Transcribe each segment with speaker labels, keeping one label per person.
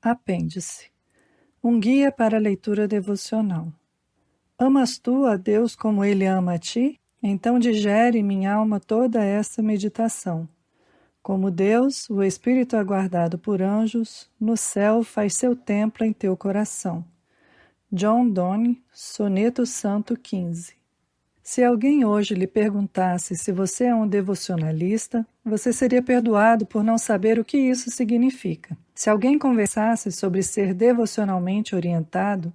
Speaker 1: Apêndice. Um guia para a leitura devocional. Amas tu a Deus como Ele ama a ti? Então digere em minha alma toda essa meditação. Como Deus, o Espírito aguardado por anjos, no céu faz seu templo em teu coração. John Donne, Soneto Santo 15. Se alguém hoje lhe perguntasse se você é um devocionalista, você seria perdoado por não saber o que isso significa. Se alguém conversasse sobre ser devocionalmente orientado,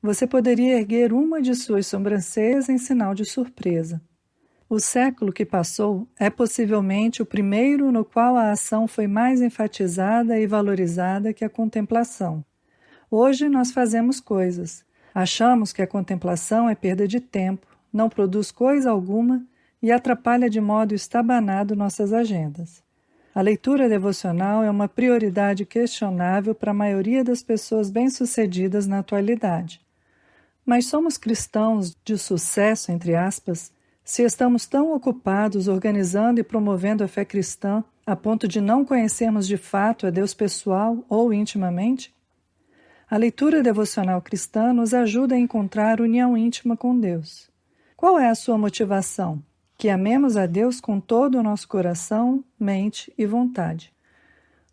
Speaker 1: você poderia erguer uma de suas sobrancelhas em sinal de surpresa. O século que passou é possivelmente o primeiro no qual a ação foi mais enfatizada e valorizada que a contemplação. Hoje nós fazemos coisas. Achamos que a contemplação é perda de tempo, não produz coisa alguma e atrapalha de modo estabanado nossas agendas. A leitura devocional é uma prioridade questionável para a maioria das pessoas bem-sucedidas na atualidade. Mas somos cristãos de sucesso, entre aspas, se estamos tão ocupados organizando e promovendo a fé cristã a ponto de não conhecermos de fato a Deus pessoal ou intimamente? A leitura devocional cristã nos ajuda a encontrar união íntima com Deus. Qual é a sua motivação? Que amemos a Deus com todo o nosso coração, mente e vontade.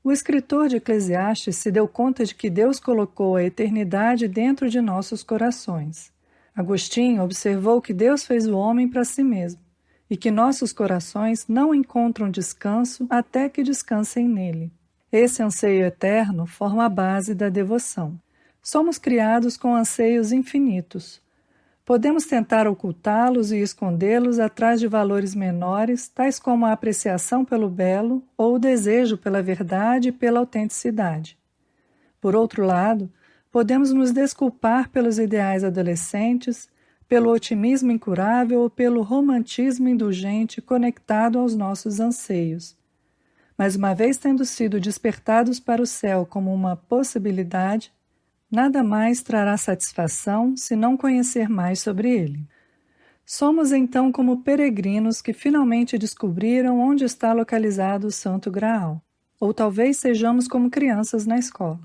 Speaker 1: O escritor de Eclesiastes se deu conta de que Deus colocou a eternidade dentro de nossos corações. Agostinho observou que Deus fez o homem para si mesmo e que nossos corações não encontram descanso até que descansem nele. Esse anseio eterno forma a base da devoção. Somos criados com anseios infinitos. Podemos tentar ocultá-los e escondê-los atrás de valores menores, tais como a apreciação pelo belo ou o desejo pela verdade e pela autenticidade. Por outro lado, podemos nos desculpar pelos ideais adolescentes, pelo otimismo incurável ou pelo romantismo indulgente conectado aos nossos anseios. Mas uma vez tendo sido despertados para o céu como uma possibilidade, nada mais trará satisfação se não conhecer mais sobre ele. Somos então como peregrinos que finalmente descobriram onde está localizado o Santo Graal. Ou talvez sejamos como crianças na escola.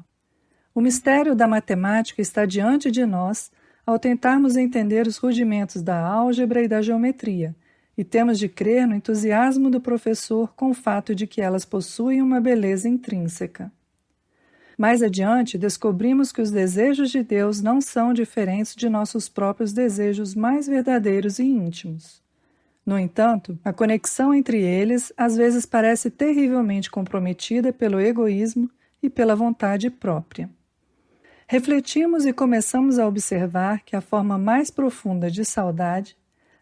Speaker 1: O mistério da matemática está diante de nós ao tentarmos entender os rudimentos da álgebra e da geometria, e temos de crer no entusiasmo do professor com o fato de que elas possuem uma beleza intrínseca. Mais adiante, descobrimos que os desejos de Deus não são diferentes de nossos próprios desejos mais verdadeiros e íntimos. No entanto, a conexão entre eles às vezes parece terrivelmente comprometida pelo egoísmo e pela vontade própria. Refletimos e começamos a observar que a forma mais profunda de saudade,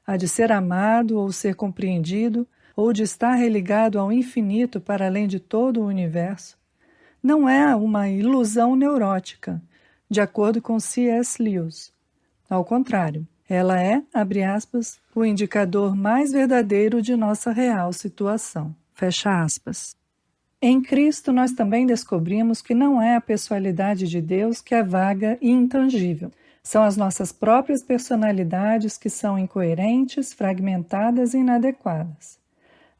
Speaker 1: a de ser amado ou ser compreendido, ou de estar religado ao infinito para além de todo o universo, não é uma ilusão neurótica, de acordo com C.S. Lewis. Ao contrário, ela é, abre aspas, o indicador mais verdadeiro de nossa real situação. Fecha aspas. Em Cristo nós também descobrimos que não é a pessoalidade de Deus que é vaga e intangível. São as nossas próprias personalidades que são incoerentes, fragmentadas e inadequadas.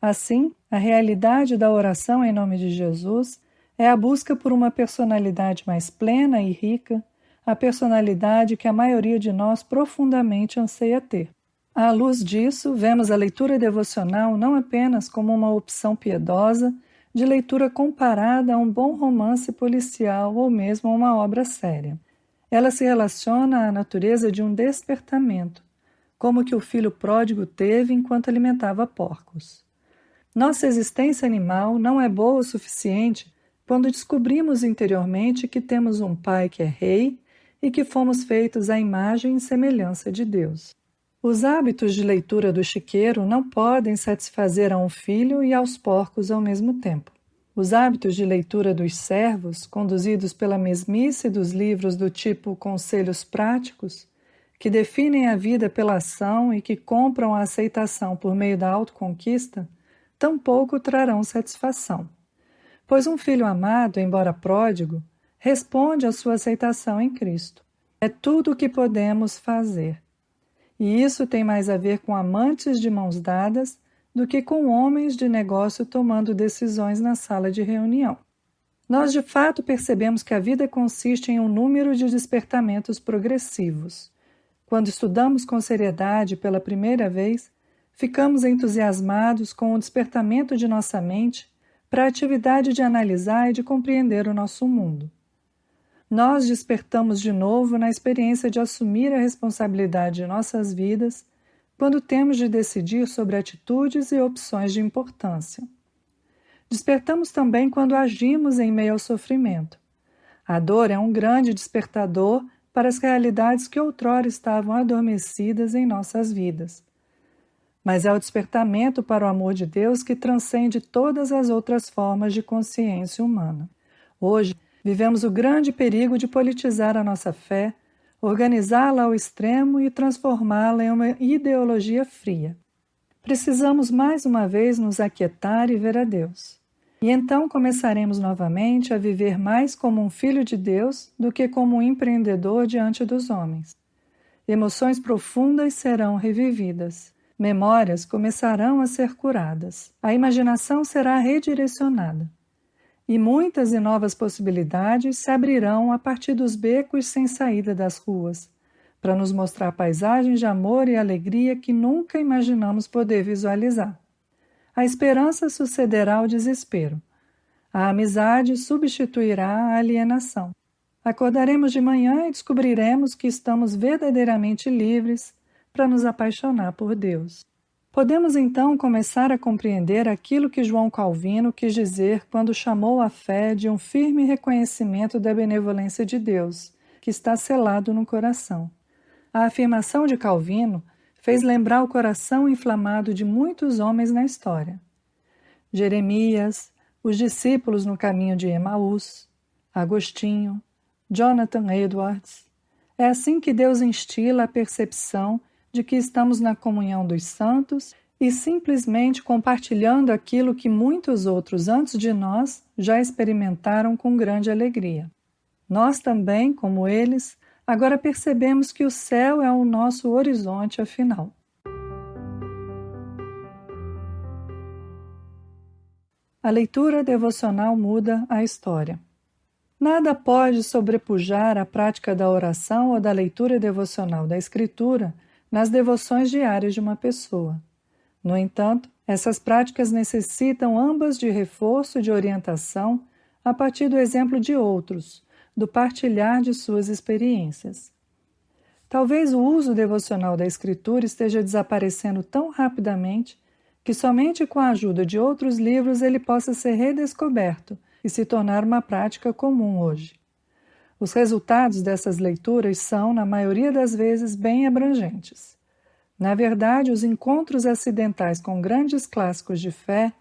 Speaker 1: Assim, a realidade da oração em nome de Jesus é a busca por uma personalidade mais plena e rica, a personalidade que a maioria de nós profundamente anseia ter. À luz disso, vemos a leitura devocional não apenas como uma opção piedosa de leitura comparada a um bom romance policial ou mesmo a uma obra séria. Ela se relaciona à natureza de um despertamento, como que o filho pródigo teve enquanto alimentava porcos. Nossa existência animal não é boa o suficiente quando descobrimos interiormente que temos um Pai que é Rei e que fomos feitos à imagem e semelhança de Deus. Os hábitos de leitura do chiqueiro não podem satisfazer a um filho e aos porcos ao mesmo tempo. Os hábitos de leitura dos servos, conduzidos pela mesmice dos livros do tipo Conselhos Práticos, que definem a vida pela ação e que compram a aceitação por meio da autoconquista, tampouco trarão satisfação. Pois um filho amado, embora pródigo, responde à sua aceitação em Cristo. É tudo o que podemos fazer. E isso tem mais a ver com amantes de mãos dadas do que com homens de negócio tomando decisões na sala de reunião. Nós de fato percebemos que a vida consiste em um número de despertamentos progressivos. Quando estudamos com seriedade pela primeira vez, ficamos entusiasmados com o despertamento de nossa mente para a atividade de analisar e de compreender o nosso mundo. Nós despertamos de novo na experiência de assumir a responsabilidade de nossas vidas quando temos de decidir sobre atitudes e opções de importância. Despertamos também quando agimos em meio ao sofrimento. A dor é um grande despertador para as realidades que outrora estavam adormecidas em nossas vidas. Mas é o despertamento para o amor de Deus que transcende todas as outras formas de consciência humana. Hoje, vivemos o grande perigo de politizar a nossa fé, organizá-la ao extremo e transformá-la em uma ideologia fria. Precisamos mais uma vez nos aquietar e ver a Deus. E então começaremos novamente a viver mais como um filho de Deus do que como um empreendedor diante dos homens. Emoções profundas serão revividas. Memórias começarão a ser curadas. A imaginação será redirecionada. E muitas e novas possibilidades se abrirão a partir dos becos sem saída das ruas, para nos mostrar paisagens de amor e alegria que nunca imaginamos poder visualizar. A esperança sucederá ao desespero. A amizade substituirá a alienação. Acordaremos de manhã e descobriremos que estamos verdadeiramente livres para nos apaixonar por Deus. Podemos então começar a compreender aquilo que João Calvino quis dizer quando chamou a fé de um firme reconhecimento da benevolência de Deus, que está selado no coração. A afirmação de Calvino fez lembrar o coração inflamado de muitos homens na história. Jeremias, os discípulos no caminho de Emaús, Agostinho, Jonathan Edwards. É assim que Deus instila a percepção de que estamos na comunhão dos santos e simplesmente compartilhando aquilo que muitos outros antes de nós já experimentaram com grande alegria. Nós também, como eles, agora percebemos que o céu é o nosso horizonte afinal. A leitura devocional muda a história. Nada pode sobrepujar a prática da oração ou da leitura devocional da Escritura nas devoções diárias de uma pessoa. No entanto, essas práticas necessitam ambas de reforço e de orientação a partir do exemplo de outros, do partilhar de suas experiências. Talvez o uso devocional da Escritura esteja desaparecendo tão rapidamente que somente com a ajuda de outros livros ele possa ser redescoberto e se tornar uma prática comum hoje. Os resultados dessas leituras são, na maioria das vezes, bem abrangentes. Na verdade, os encontros acidentais com grandes clássicos de fé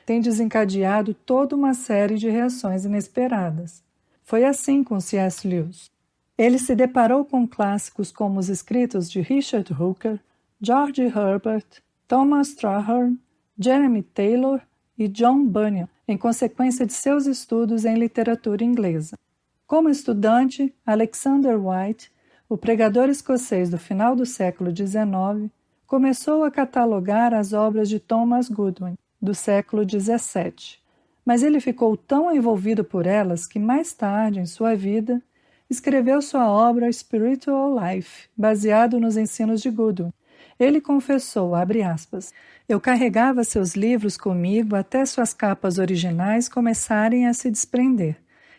Speaker 1: têm desencadeado toda uma série de reações inesperadas. Foi assim com C.S. Lewis. Ele se deparou com clássicos como os escritos de Richard Hooker, George Herbert, Thomas Traherne, Jeremy Taylor e John Bunyan, em consequência de seus estudos em literatura inglesa. Como estudante, Alexander White, o pregador escocês do final do século XIX, começou a catalogar as obras de Thomas Goodwin, do século XVII. Mas ele ficou tão envolvido por elas que mais tarde, em sua vida, escreveu sua obra Spiritual Life, baseado nos ensinos de Goodwin. Ele confessou, abre aspas, eu carregava seus livros comigo até suas capas originais começarem a se desprender,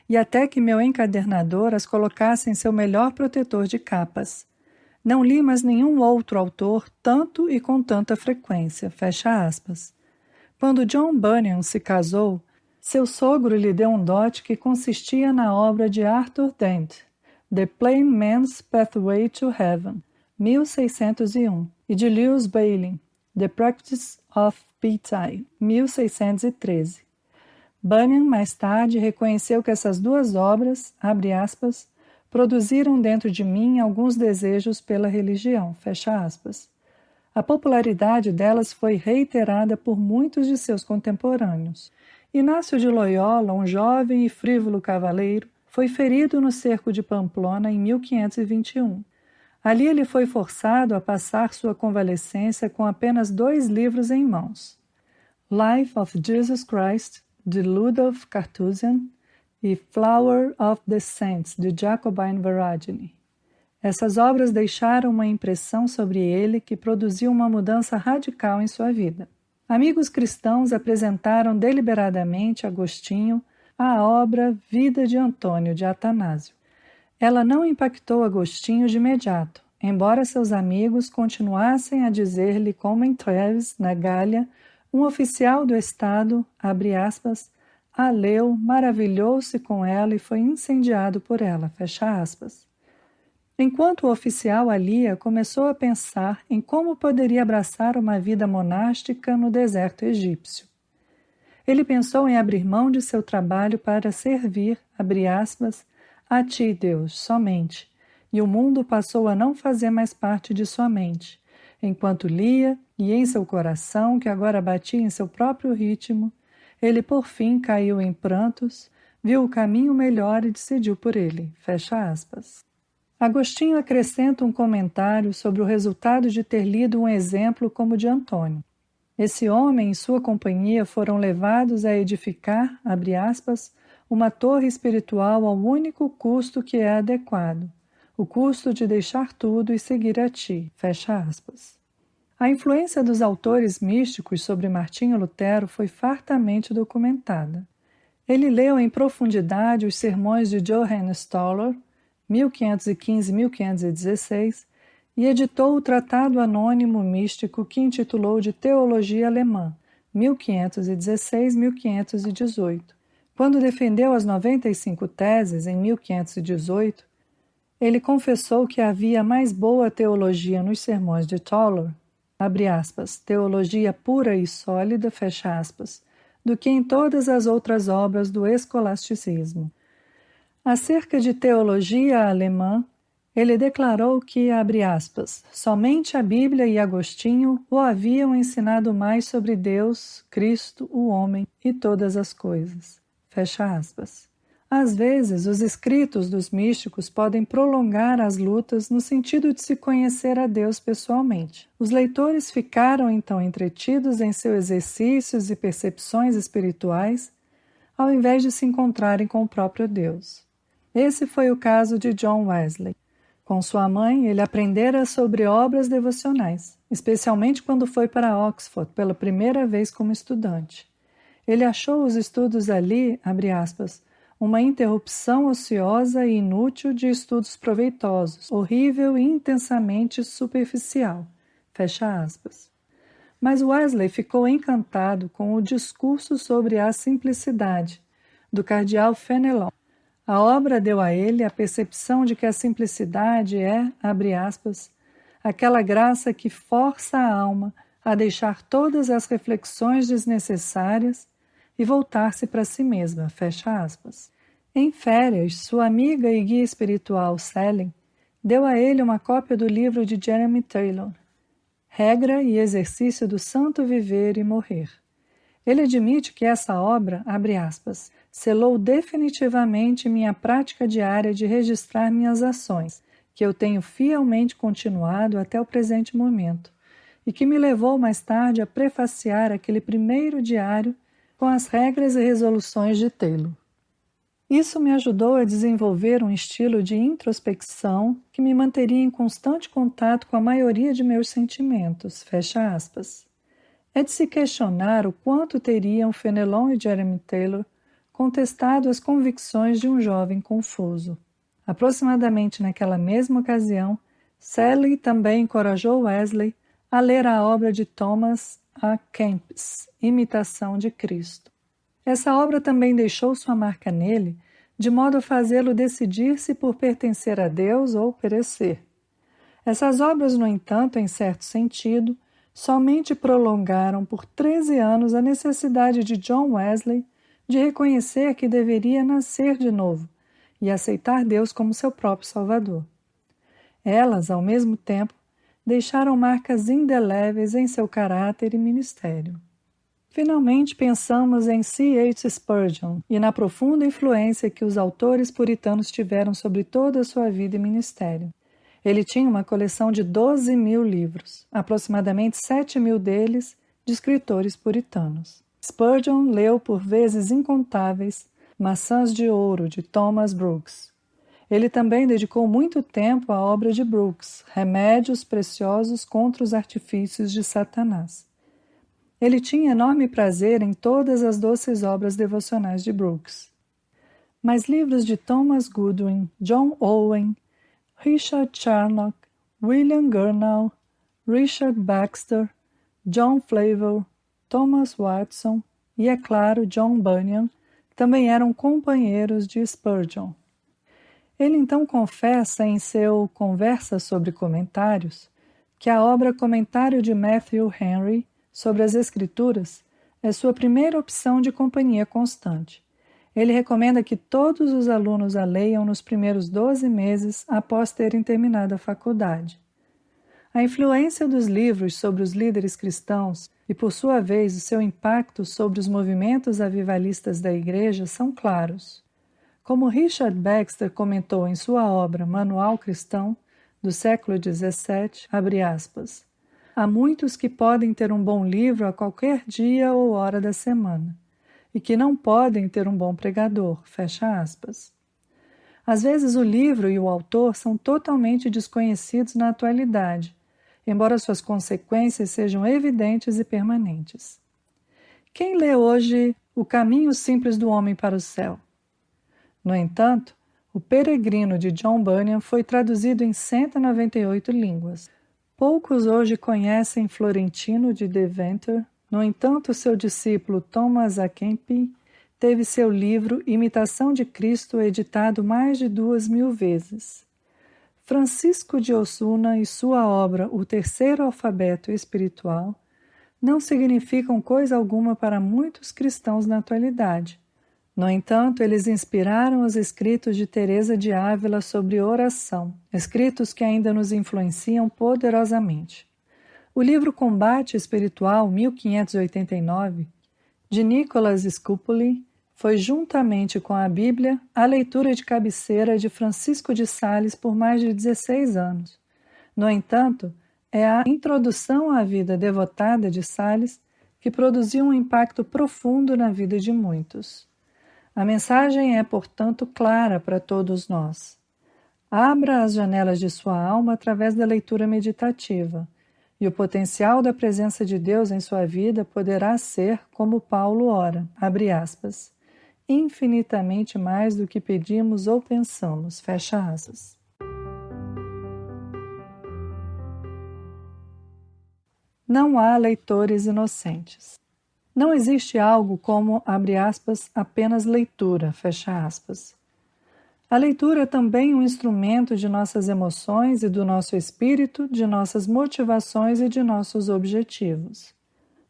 Speaker 1: e até que meu encadernador as colocasse em seu melhor protetor de capas. Não li mais nenhum outro autor tanto e com tanta frequência, fecha aspas. Quando John Bunyan se casou, seu sogro lhe deu um dote que consistia na obra de Arthur Dent, The Plain Man's Pathway to Heaven, 1601, e de Lewis Bailey, The Practice of Piety, 1613. Bunyan, mais tarde, reconheceu que essas duas obras, abre aspas, produziram dentro de mim alguns desejos pela religião, fecha aspas. A popularidade delas foi reiterada por muitos de seus contemporâneos. Inácio de Loyola, um jovem e frívolo cavaleiro, foi ferido no cerco de Pamplona em 1521. Ali ele foi forçado a passar sua convalescência com apenas 2 livros em mãos. Life of Jesus Christ, de Ludolf Carthusian, e Flower of the Saints, de Jacobine Varagine. Essas obras deixaram uma impressão sobre ele que produziu uma mudança radical em sua vida. Amigos cristãos apresentaram deliberadamente a Agostinho a obra Vida de Antônio, de Atanásio. Ela não impactou Agostinho de imediato, embora seus amigos continuassem a dizer-lhe como em Treves, na Gália, um oficial do Estado, abre aspas, a leu, maravilhou-se com ela e foi incendiado por ela, fecha aspas. Enquanto o oficial a lia, começou a pensar em como poderia abraçar uma vida monástica no deserto egípcio. Ele pensou em abrir mão de seu trabalho para servir, abre aspas, a ti, Deus, somente, e o mundo passou a não fazer mais parte de sua mente, enquanto lia, e em seu coração, que agora batia em seu próprio ritmo, ele por fim caiu em prantos, viu o caminho melhor e decidiu por ele, fecha aspas. Agostinho acrescenta um comentário sobre o resultado de ter lido um exemplo como o de Antônio. Esse homem e sua companhia foram levados a edificar, abre aspas, uma torre espiritual ao único custo que é adequado, o custo de deixar tudo e seguir a ti, fecha aspas. A influência dos autores místicos sobre Martinho Lutero foi fartamente documentada. Ele leu em profundidade os sermões de Johannes Stoller, 1515-1516, e editou o Tratado Anônimo Místico que intitulou de Teologia Alemã, 1516-1518. Quando defendeu as 95 teses, em 1518, ele confessou que havia mais boa teologia nos sermões de Toller, abre aspas, teologia pura e sólida, fecha aspas, do que em todas as outras obras do escolasticismo. Acerca de teologia alemã, ele declarou que, abre aspas, somente a Bíblia e Agostinho o haviam ensinado mais sobre Deus, Cristo, o homem e todas as coisas. Fecha aspas. Às vezes, os escritos dos místicos podem prolongar as lutas no sentido de se conhecer a Deus pessoalmente. Os leitores ficaram então entretidos em seus exercícios e percepções espirituais, ao invés de se encontrarem com o próprio Deus. Esse foi o caso de John Wesley. Com sua mãe, ele aprendera sobre obras devocionais, especialmente quando foi para Oxford pela primeira vez como estudante. Ele achou os estudos ali, abre aspas, uma interrupção ociosa e inútil de estudos proveitosos, horrível e intensamente superficial, fecha aspas. Mas Wesley ficou encantado com o discurso sobre a simplicidade, do cardeal Fenelon. A obra deu a ele a percepção de que a simplicidade é, abre aspas, aquela graça que força a alma a deixar todas as reflexões desnecessárias e voltar-se para si mesma, fecha aspas. Em férias, sua amiga e guia espiritual, Sally, deu a ele uma cópia do livro de Jeremy Taylor, Regra e Exercício do Santo Viver e Morrer. Ele admite que essa obra, abre aspas, selou definitivamente minha prática diária de registrar minhas ações, que eu tenho fielmente continuado até o presente momento, e que me levou mais tarde a prefaciar aquele primeiro diário com as regras e resoluções de Taylor. Isso me ajudou a desenvolver um estilo de introspecção que me manteria em constante contato com a maioria de meus sentimentos, fecha aspas. É de se questionar o quanto teriam Fenelon e Jeremy Taylor contestado as convicções de um jovem confuso. Aproximadamente naquela mesma ocasião, Sally também encorajou Wesley a ler a obra de Thomas A. Kempis, Imitação de Cristo. Essa obra também deixou sua marca nele, de modo a fazê-lo decidir-se por pertencer a Deus ou perecer. Essas obras, no entanto, em certo sentido, somente prolongaram por 13 anos a necessidade de John Wesley de reconhecer que deveria nascer de novo e aceitar Deus como seu próprio Salvador. Elas, ao mesmo tempo, deixaram marcas indeléveis em seu caráter e ministério. Finalmente, pensamos em C. H. Spurgeon e na profunda influência que os autores puritanos tiveram sobre toda a sua vida e ministério. Ele tinha uma coleção de 12.000 livros, aproximadamente 7.000 deles de escritores puritanos. Spurgeon leu por vezes incontáveis Maçãs de Ouro, de Thomas Brooks. Ele também dedicou muito tempo à obra de Brooks, Remédios Preciosos contra os Artifícios de Satanás. Ele tinha enorme prazer em todas as doces obras devocionais de Brooks. Mas livros de Thomas Goodwin, John Owen, Richard Charnock, William Gurnall, Richard Baxter, John Flavel, Thomas Watson e, é claro, John Bunyan, também eram companheiros de Spurgeon. Ele então confessa em seu Conversa sobre Comentários que a obra Comentário de Matthew Henry sobre as Escrituras é sua primeira opção de companhia constante. Ele recomenda que todos os alunos a leiam nos primeiros 12 meses após terem terminado a faculdade. A influência dos livros sobre os líderes cristãos e, por sua vez, o seu impacto sobre os movimentos avivalistas da Igreja são claros. Como Richard Baxter comentou em sua obra Manual Cristão, do século XVII, abre aspas, há muitos que podem ter um bom livro a qualquer dia ou hora da semana, e que não podem ter um bom pregador, fecha aspas. Às vezes o livro e o autor são totalmente desconhecidos na atualidade, embora suas consequências sejam evidentes e permanentes. Quem lê hoje O Caminho Simples do Homem para o Céu? No entanto, O Peregrino de John Bunyan foi traduzido em 198 línguas. Poucos hoje conhecem Florentino de Deventer. No entanto, seu discípulo Thomas à Kempis teve seu livro Imitação de Cristo editado mais de 2.000 vezes. Francisco de Osuna e sua obra O Terceiro Alfabeto Espiritual não significam coisa alguma para muitos cristãos na atualidade. No entanto, eles inspiraram os escritos de Teresa de Ávila sobre oração, escritos que ainda nos influenciam poderosamente. O livro Combate Espiritual, 1589, de Nicholas Scupoli, foi, juntamente com a Bíblia, a leitura de cabeceira de Francisco de Sales por mais de 16 anos. No entanto, é a introdução à vida devotada de Sales que produziu um impacto profundo na vida de muitos. A mensagem é, portanto, clara para todos nós. Abra as janelas de sua alma através da leitura meditativa, e o potencial da presença de Deus em sua vida poderá ser, como Paulo ora, abre aspas, infinitamente mais do que pedimos ou pensamos, fecha aspas. Não há leitores inocentes. Não existe algo como, abre aspas, apenas leitura, fecha aspas. A leitura é também um instrumento de nossas emoções e do nosso espírito, de nossas motivações e de nossos objetivos.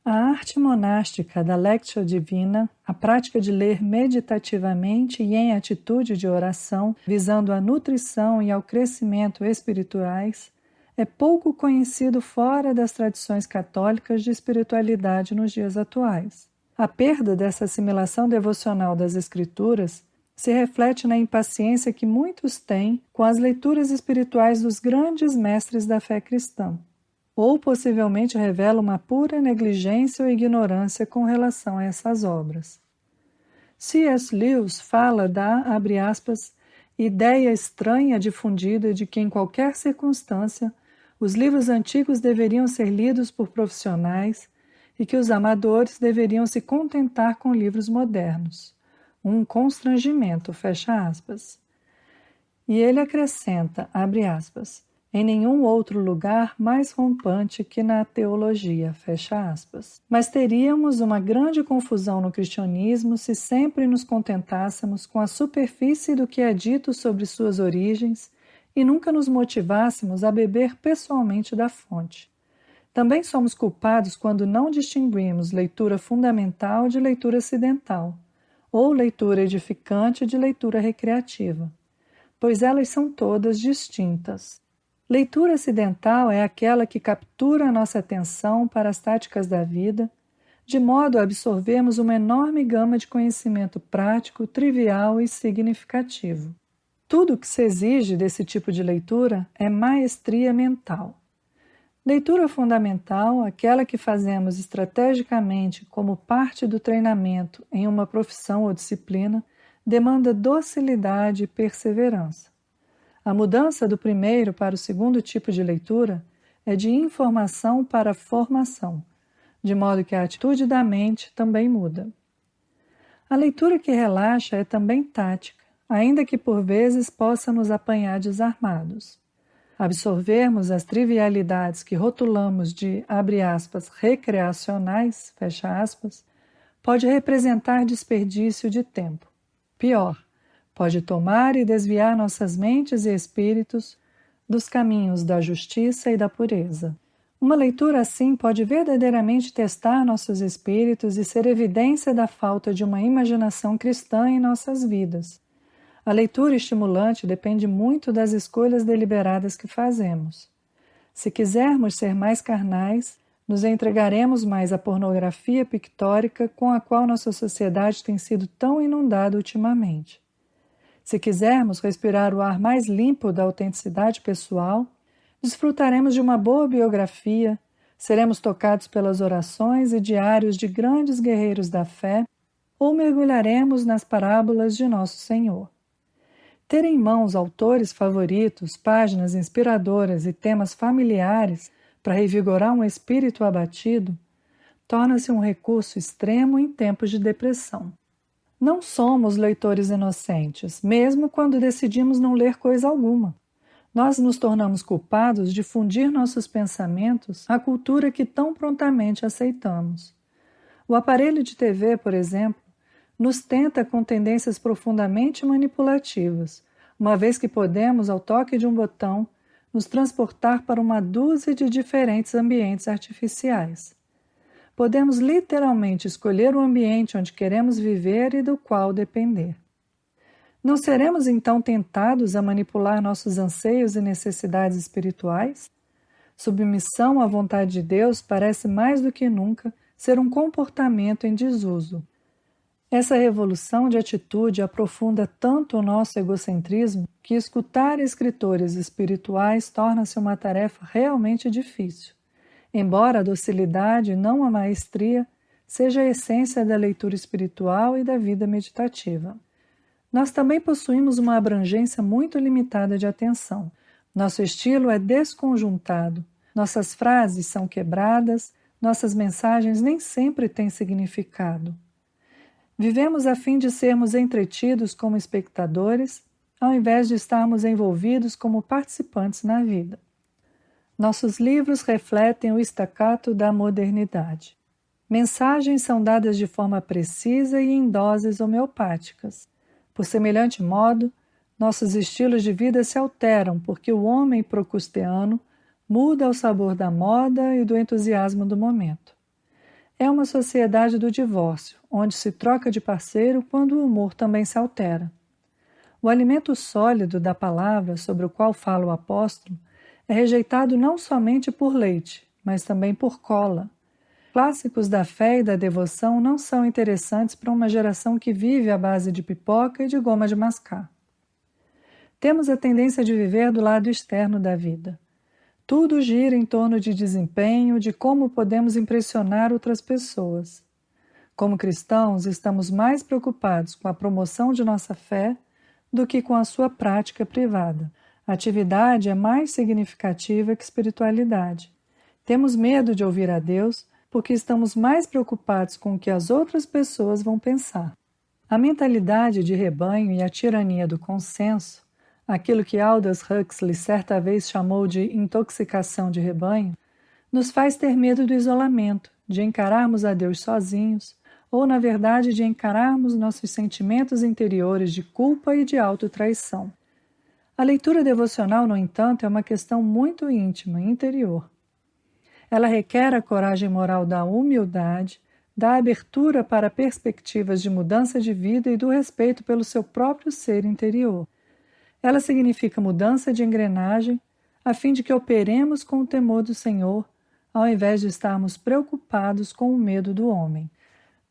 Speaker 1: A arte monástica da Lectio Divina, a prática de ler meditativamente e em atitude de oração, visando a nutrição e ao crescimento espirituais, é pouco conhecido fora das tradições católicas de espiritualidade nos dias atuais. A perda dessa assimilação devocional das Escrituras se reflete na impaciência que muitos têm com as leituras espirituais dos grandes mestres da fé cristã, ou possivelmente revela uma pura negligência ou ignorância com relação a essas obras. C.S. Lewis fala da, abre aspas, ideia estranha difundida de que em qualquer circunstância os livros antigos deveriam ser lidos por profissionais e que os amadores deveriam se contentar com livros modernos. Um constrangimento, fecha aspas. E ele acrescenta, abre aspas, em nenhum outro lugar mais rompante que na teologia, fecha aspas. Mas teríamos uma grande confusão no cristianismo se sempre nos contentássemos com a superfície do que é dito sobre suas origens e nunca nos motivássemos a beber pessoalmente da fonte. Também somos culpados quando não distinguimos leitura fundamental de leitura acidental, ou leitura edificante de leitura recreativa, pois elas são todas distintas. Leitura acidental é aquela que captura a nossa atenção para as táticas da vida, de modo a absorvermos uma enorme gama de conhecimento prático, trivial e significativo. Tudo o que se exige desse tipo de leitura é maestria mental. Leitura fundamental, aquela que fazemos estrategicamente como parte do treinamento em uma profissão ou disciplina, demanda docilidade e perseverança. A mudança do primeiro para o segundo tipo de leitura é de informação para formação, de modo que a atitude da mente também muda. A leitura que relaxa é também tática, ainda que por vezes possa nos apanhar desarmados. Absorvermos as trivialidades que rotulamos de, abre aspas, recreacionais, fecha aspas, pode representar desperdício de tempo. Pior, pode tomar e desviar nossas mentes e espíritos dos caminhos da justiça e da pureza. Uma leitura assim pode verdadeiramente testar nossos espíritos e ser evidência da falta de uma imaginação cristã em nossas vidas. A leitura estimulante depende muito das escolhas deliberadas que fazemos. Se quisermos ser mais carnais, nos entregaremos mais à pornografia pictórica com a qual nossa sociedade tem sido tão inundada ultimamente. Se quisermos respirar o ar mais limpo da autenticidade pessoal, desfrutaremos de uma boa biografia, seremos tocados pelas orações e diários de grandes guerreiros da fé, ou mergulharemos nas parábolas de Nosso Senhor. Ter em mãos autores favoritos, páginas inspiradoras e temas familiares para revigorar um espírito abatido, torna-se um recurso extremo em tempos de depressão. Não somos leitores inocentes, mesmo quando decidimos não ler coisa alguma. Nós nos tornamos culpados de fundir nossos pensamentos à cultura que tão prontamente aceitamos. O aparelho de TV, por exemplo, nos tenta com tendências profundamente manipulativas, uma vez que podemos, ao toque de um botão, nos transportar para uma dúzia de diferentes ambientes artificiais. Podemos literalmente escolher o ambiente onde queremos viver e do qual depender. Não seremos então tentados a manipular nossos anseios e necessidades espirituais? Submissão à vontade de Deus parece mais do que nunca ser um comportamento em desuso. Essa revolução de atitude aprofunda tanto o nosso egocentrismo que escutar escritores espirituais torna-se uma tarefa realmente difícil, embora a docilidade e não a maestria seja a essência da leitura espiritual e da vida meditativa. Nós também possuímos uma abrangência muito limitada de atenção. Nosso estilo é desconjuntado, nossas frases são quebradas, nossas mensagens nem sempre têm significado. Vivemos a fim de sermos entretidos como espectadores, ao invés de estarmos envolvidos como participantes na vida. Nossos livros refletem o staccato da modernidade. Mensagens são dadas de forma precisa e em doses homeopáticas. Por semelhante modo, nossos estilos de vida se alteram porque o homem procusteano muda ao sabor da moda e do entusiasmo do momento. É uma sociedade do divórcio, onde se troca de parceiro quando o humor também se altera. O alimento sólido da palavra sobre o qual fala o apóstolo é rejeitado não somente por leite, mas também por cola. Clássicos da fé e da devoção não são interessantes para uma geração que vive à base de pipoca e de goma de mascar. Temos a tendência de viver do lado externo da vida. Tudo gira em torno de desempenho, de como podemos impressionar outras pessoas. Como cristãos, estamos mais preocupados com a promoção de nossa fé do que com a sua prática privada. A atividade é mais significativa que espiritualidade. Temos medo de ouvir a Deus porque estamos mais preocupados com o que as outras pessoas vão pensar. A mentalidade de rebanho e a tirania do consenso, aquilo que Aldous Huxley certa vez chamou de intoxicação de rebanho, nos faz ter medo do isolamento, de encararmos a Deus sozinhos, ou, na verdade, de encararmos nossos sentimentos interiores de culpa e de autotraição. A leitura devocional, no entanto, é uma questão muito íntima, interior. Ela requer a coragem moral da humildade, da abertura para perspectivas de mudança de vida e do respeito pelo seu próprio ser interior. Ela significa mudança de engrenagem, a fim de que operemos com o temor do Senhor, ao invés de estarmos preocupados com o medo do homem.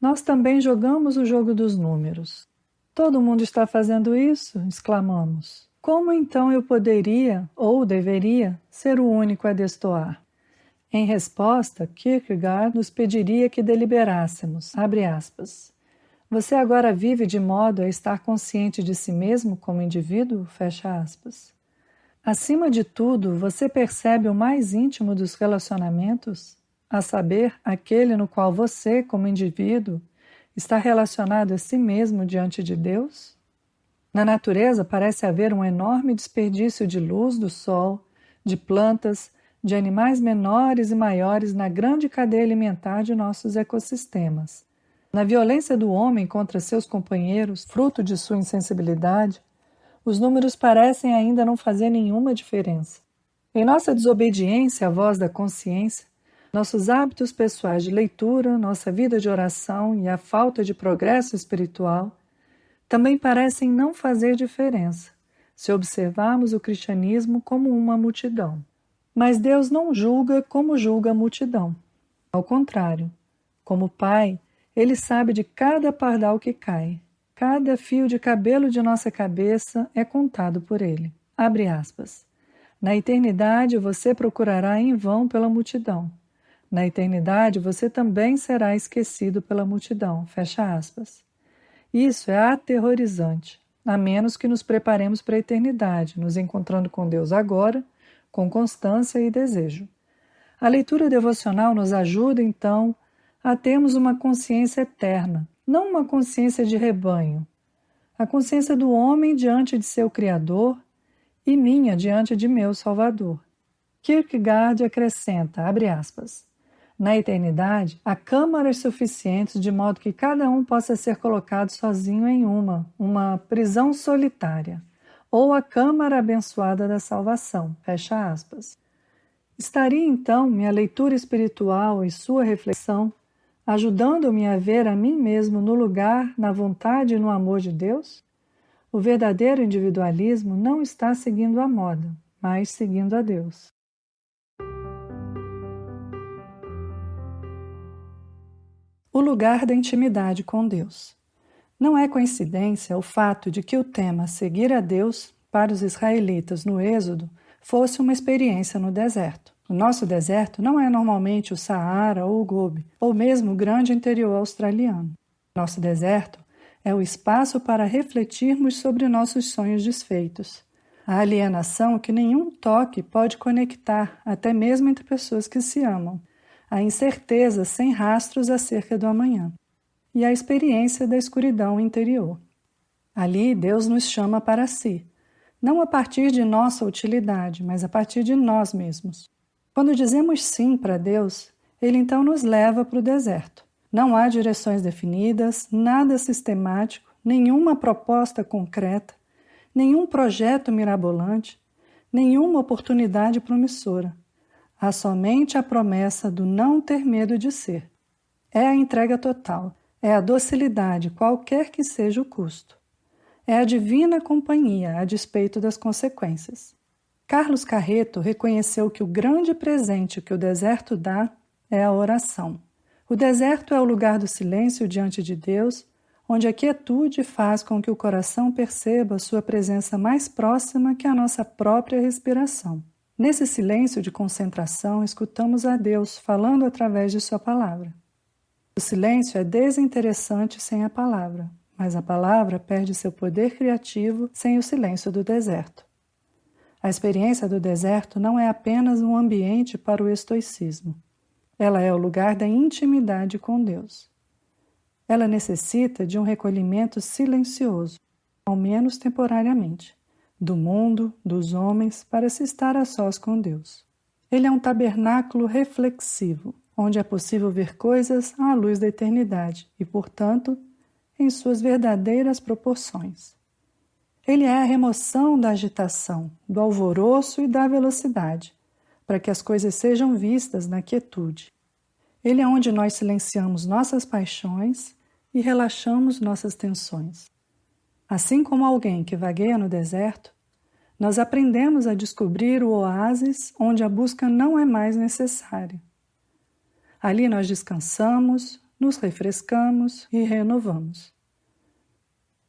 Speaker 1: Nós também jogamos o jogo dos números. Todo mundo está fazendo isso? Exclamamos. Como então eu poderia, ou deveria, ser o único a destoar? Em resposta, Kierkegaard nos pediria que deliberássemos, abre aspas, Você agora vive de modo a estar consciente de si mesmo como indivíduo? Fecha aspas. Acima de tudo, você percebe o mais íntimo dos relacionamentos, a saber, aquele no qual você, como indivíduo, está relacionado a si mesmo diante de Deus? Na natureza parece haver um enorme desperdício de luz do sol, de plantas, de animais menores e maiores na grande cadeia alimentar de nossos ecossistemas. Na violência do homem contra seus companheiros, fruto de sua insensibilidade, os números parecem ainda não fazer nenhuma diferença. Em nossa desobediência à voz da consciência, nossos hábitos pessoais de leitura, nossa vida de oração e a falta de progresso espiritual também parecem não fazer diferença, se observarmos o cristianismo como uma multidão. Mas Deus não julga como julga a multidão. Ao contrário, como Pai, Ele sabe de cada pardal que cai. Cada fio de cabelo de nossa cabeça é contado por Ele. Abre aspas. Na eternidade você procurará em vão pela multidão. Na eternidade você também será esquecido pela multidão. Fecha aspas. Isso é aterrorizante, a menos que nos preparemos para a eternidade, nos encontrando com Deus agora, com constância e desejo. A leitura devocional nos ajuda, então, a termos uma consciência eterna, não uma consciência de rebanho. A consciência do homem diante de seu Criador e minha diante de meu Salvador. Kierkegaard acrescenta, abre aspas, na eternidade, há câmaras suficientes de modo que cada um possa ser colocado sozinho em uma prisão solitária, ou a câmara abençoada da salvação, fecha aspas. Estaria então minha leitura espiritual e sua reflexão ajudando-me a ver a mim mesmo no lugar, na vontade e no amor de Deus? O verdadeiro individualismo não está seguindo a moda, mas seguindo a Deus. O lugar da intimidade com Deus. Não é coincidência o fato de que o tema seguir a Deus, para os israelitas no Êxodo, fosse uma experiência no deserto. O nosso deserto não é normalmente o Saara ou o Gobi, ou mesmo o grande interior australiano. Nosso deserto é o espaço para refletirmos sobre nossos sonhos desfeitos. A alienação que nenhum toque pode conectar, até mesmo entre pessoas que se amam. A incerteza sem rastros acerca do amanhã. E a experiência da escuridão interior. Ali, Deus nos chama para si, não a partir de nossa utilidade, mas a partir de nós mesmos. Quando dizemos sim para Deus, Ele então nos leva para o deserto. Não há direções definidas, nada sistemático, nenhuma proposta concreta, nenhum projeto mirabolante, nenhuma oportunidade promissora. Há somente a promessa do não ter medo de ser. É a entrega total, é a docilidade, qualquer que seja o custo. É a divina companhia, a despeito das consequências. Carlos Carreto reconheceu que o grande presente que o deserto dá é a oração. O deserto é o lugar do silêncio diante de Deus, onde a quietude faz com que o coração perceba sua presença mais próxima que a nossa própria respiração. Nesse silêncio de concentração, escutamos a Deus falando através de sua palavra. O silêncio é desinteressante sem a palavra, mas a palavra perde seu poder criativo sem o silêncio do deserto. A experiência do deserto não é apenas um ambiente para o estoicismo. Ela é o lugar da intimidade com Deus. Ela necessita de um recolhimento silencioso, ao menos temporariamente, do mundo, dos homens, para se estar a sós com Deus. Ele é um tabernáculo reflexivo, onde é possível ver coisas à luz da eternidade e, portanto, em suas verdadeiras proporções. Ele é a remoção da agitação, do alvoroço e da velocidade, para que as coisas sejam vistas na quietude. Ele é onde nós silenciamos nossas paixões e relaxamos nossas tensões. Assim como alguém que vagueia no deserto, nós aprendemos a descobrir o oásis onde a busca não é mais necessária. Ali nós descansamos, nos refrescamos e renovamos.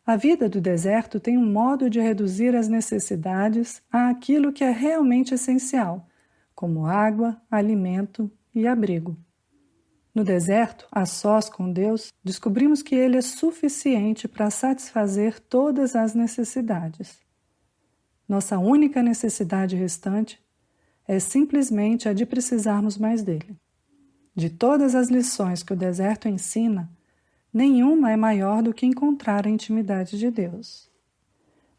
Speaker 1: A vida do deserto tem um modo de reduzir as necessidades àquilo que é realmente essencial, como água, alimento e abrigo. No deserto, a sós com Deus, descobrimos que Ele é suficiente para satisfazer todas as necessidades. Nossa única necessidade restante é simplesmente a de precisarmos mais dele. De todas as lições que o deserto ensina, nenhuma é maior do que encontrar a intimidade de Deus.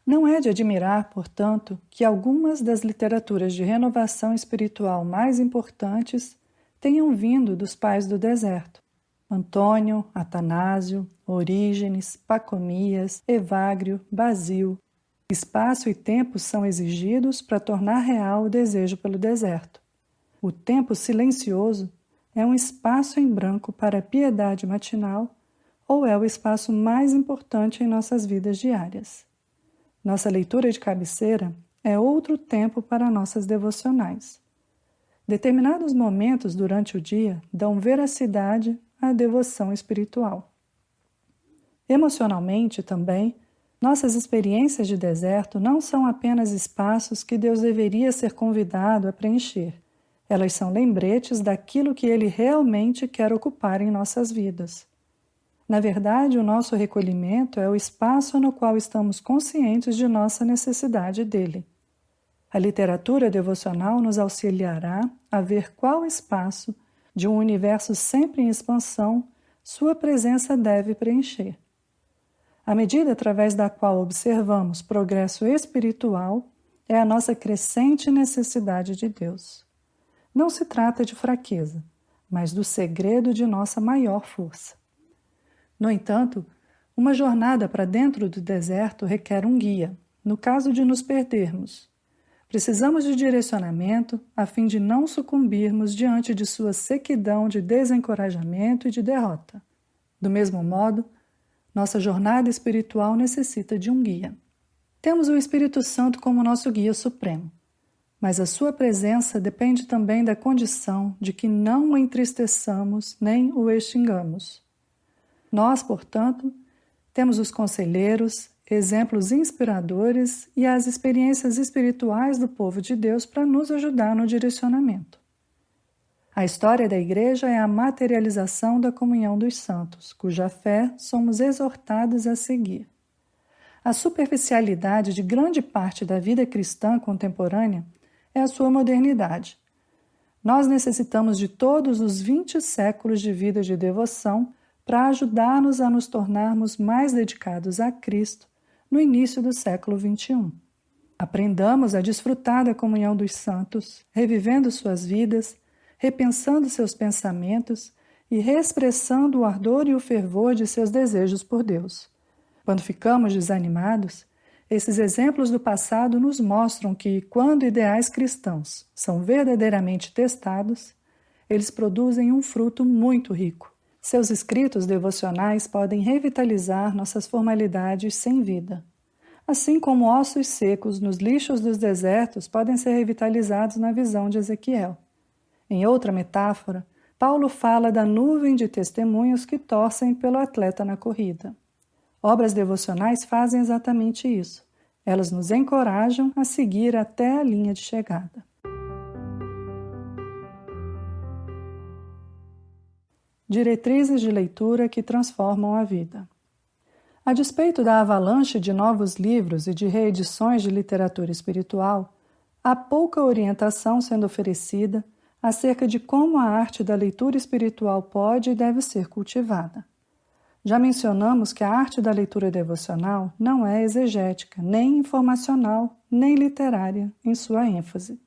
Speaker 1: Não é de admirar, portanto, que algumas das literaturas de renovação espiritual mais importantes tenham vindo dos pais do deserto: Antônio, Atanásio, Orígenes, Pacomias, Evagrio, Basílio. Espaço e tempo são exigidos para tornar real o desejo pelo deserto. O tempo silencioso é um espaço em branco para a piedade matinal ou é o espaço mais importante em nossas vidas diárias. Nossa leitura de cabeceira é outro tempo para nossas devocionais. Determinados momentos durante o dia dão veracidade à devoção espiritual. Emocionalmente também, nossas experiências de deserto não são apenas espaços que Deus deveria ser convidado a preencher. Elas são lembretes daquilo que Ele realmente quer ocupar em nossas vidas. Na verdade, o nosso recolhimento é o espaço no qual estamos conscientes de nossa necessidade dele. A literatura devocional nos auxiliará a ver qual espaço, de um universo sempre em expansão, sua presença deve preencher. A medida através da qual observamos progresso espiritual é a nossa crescente necessidade de Deus. Não se trata de fraqueza, mas do segredo de nossa maior força. No entanto, uma jornada para dentro do deserto requer um guia, no caso de nos perdermos. Precisamos de direcionamento a fim de não sucumbirmos diante de sua sequidão de desencorajamento e de derrota. Do mesmo modo, nossa jornada espiritual necessita de um guia. Temos o Espírito Santo como nosso guia supremo, mas a sua presença depende também da condição de que não o entristeçamos nem o extingamos. Nós, portanto, temos os conselheiros, exemplos inspiradores e as experiências espirituais do povo de Deus para nos ajudar no direcionamento. A história da Igreja é a materialização da comunhão dos santos, cuja fé somos exortados a seguir. A superficialidade de grande parte da vida cristã contemporânea é a sua modernidade. Nós necessitamos de todos os 20 séculos de vida de devoção para ajudar-nos a nos tornarmos mais dedicados a Cristo no início do século XXI. Aprendamos a desfrutar da comunhão dos santos, revivendo suas vidas, repensando seus pensamentos e reexpressando o ardor e o fervor de seus desejos por Deus. Quando ficamos desanimados, esses exemplos do passado nos mostram que, quando ideais cristãos são verdadeiramente testados, eles produzem um fruto muito rico. Seus escritos devocionais podem revitalizar nossas formalidades sem vida. Assim como ossos secos nos lixos dos desertos podem ser revitalizados na visão de Ezequiel. Em outra metáfora, Paulo fala da nuvem de testemunhos que torcem pelo atleta na corrida. Obras devocionais fazem exatamente isso. Elas nos encorajam a seguir até a linha de chegada. Diretrizes de leitura que transformam a vida. A despeito da avalanche de novos livros e de reedições de literatura espiritual, há pouca orientação sendo oferecida acerca de como a arte da leitura espiritual pode e deve ser cultivada. Já mencionamos que a arte da leitura devocional não é exegética, nem informacional, nem literária em sua ênfase.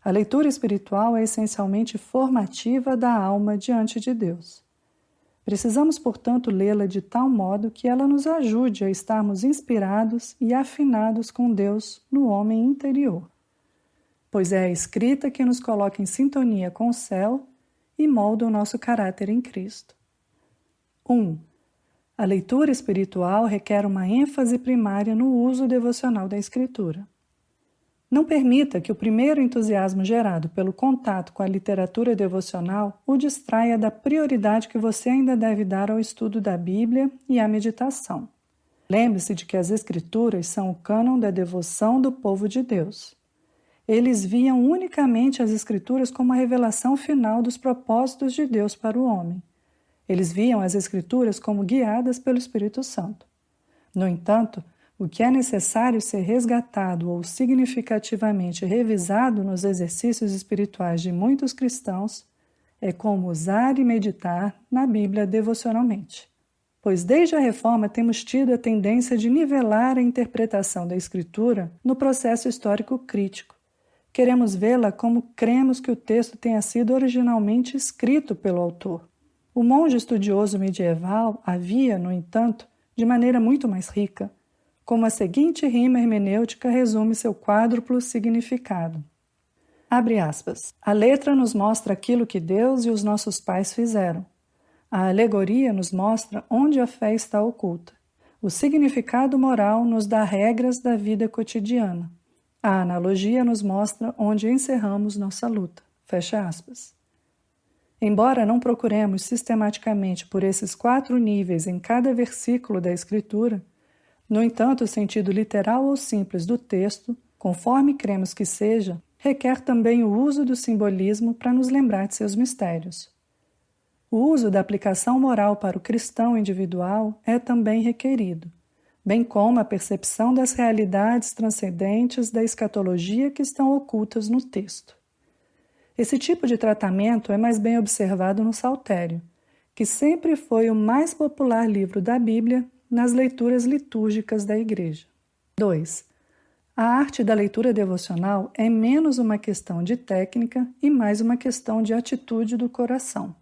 Speaker 1: A leitura espiritual é essencialmente formativa da alma diante de Deus. Precisamos, portanto, lê-la de tal modo que ela nos ajude a estarmos inspirados e afinados com Deus no homem interior, pois é a escrita que nos coloca em sintonia com o céu e molda o nosso caráter em Cristo. 1. A leitura espiritual requer uma ênfase primária no uso devocional da Escritura. Não permita que o primeiro entusiasmo gerado pelo contato com a literatura devocional o distraia da prioridade que você ainda deve dar ao estudo da Bíblia e à meditação. Lembre-se de que as Escrituras são o cânon da devoção do povo de Deus. Eles viam unicamente as Escrituras como a revelação final dos propósitos de Deus para o homem. Eles viam as Escrituras como guiadas pelo Espírito Santo. No entanto, o que é necessário ser resgatado ou significativamente revisado nos exercícios espirituais de muitos cristãos é como usar e meditar na Bíblia devocionalmente. Pois desde a Reforma temos tido a tendência de nivelar a interpretação da Escritura no processo histórico crítico. Queremos vê-la como cremos que o texto tenha sido originalmente escrito pelo autor. O monge estudioso medieval havia, no entanto, de maneira muito mais rica, como a seguinte rima hermenêutica resume seu quádruplo significado. Abre aspas. A letra nos mostra aquilo que Deus e os nossos pais fizeram. A alegoria nos mostra onde a fé está oculta. O significado moral nos dá regras da vida cotidiana. A analogia nos mostra onde encerramos nossa luta. Fecha aspas. Embora não procuremos sistematicamente por esses 4 níveis em cada versículo da Escritura, no entanto, o sentido literal ou simples do texto, conforme cremos que seja, requer também o uso do simbolismo para nos lembrar de seus mistérios. O uso da aplicação moral para o cristão individual é também requerido, bem como a percepção das realidades transcendentes da escatologia que estão ocultas no texto. Esse tipo de tratamento é mais bem observado no Saltério, que sempre foi o mais popular livro da Bíblia nas leituras litúrgicas da Igreja. 2. A arte da leitura devocional é menos uma questão de técnica e mais uma questão de atitude do coração.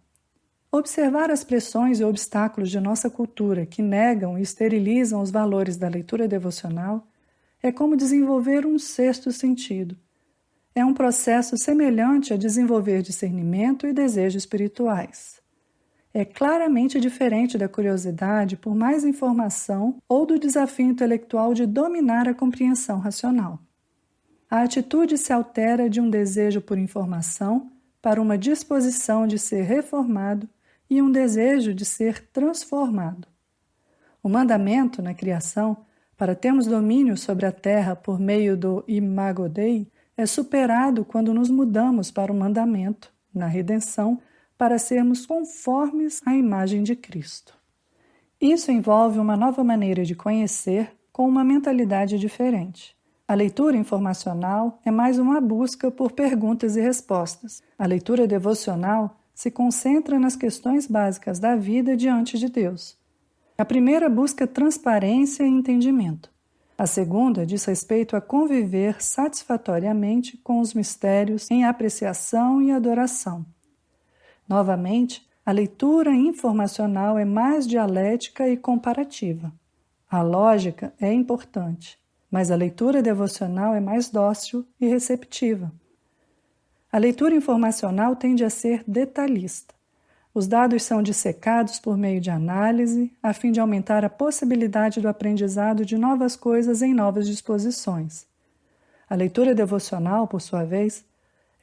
Speaker 1: Observar as pressões e obstáculos de nossa cultura que negam e esterilizam os valores da leitura devocional é como desenvolver um sexto sentido. É um processo semelhante a desenvolver discernimento e desejos espirituais. É claramente diferente da curiosidade por mais informação ou do desafio intelectual de dominar a compreensão racional. A atitude se altera de um desejo por informação para uma disposição de ser reformado e um desejo de ser transformado. O mandamento na criação, para termos domínio sobre a terra por meio do imago Dei, é superado quando nos mudamos para o mandamento, na redenção, para sermos conformes à imagem de Cristo. Isso envolve uma nova maneira de conhecer com uma mentalidade diferente. A leitura informacional é mais uma busca por perguntas e respostas. A leitura devocional se concentra nas questões básicas da vida diante de Deus. A primeira busca transparência e entendimento. A segunda diz respeito a conviver satisfatoriamente com os mistérios em apreciação e adoração. Novamente, a leitura informacional é mais dialética e comparativa. A lógica é importante, mas a leitura devocional é mais dócil e receptiva. A leitura informacional tende a ser detalhista. Os dados são dissecados por meio de análise, a fim de aumentar a possibilidade do aprendizado de novas coisas em novas disposições. A leitura devocional, por sua vez,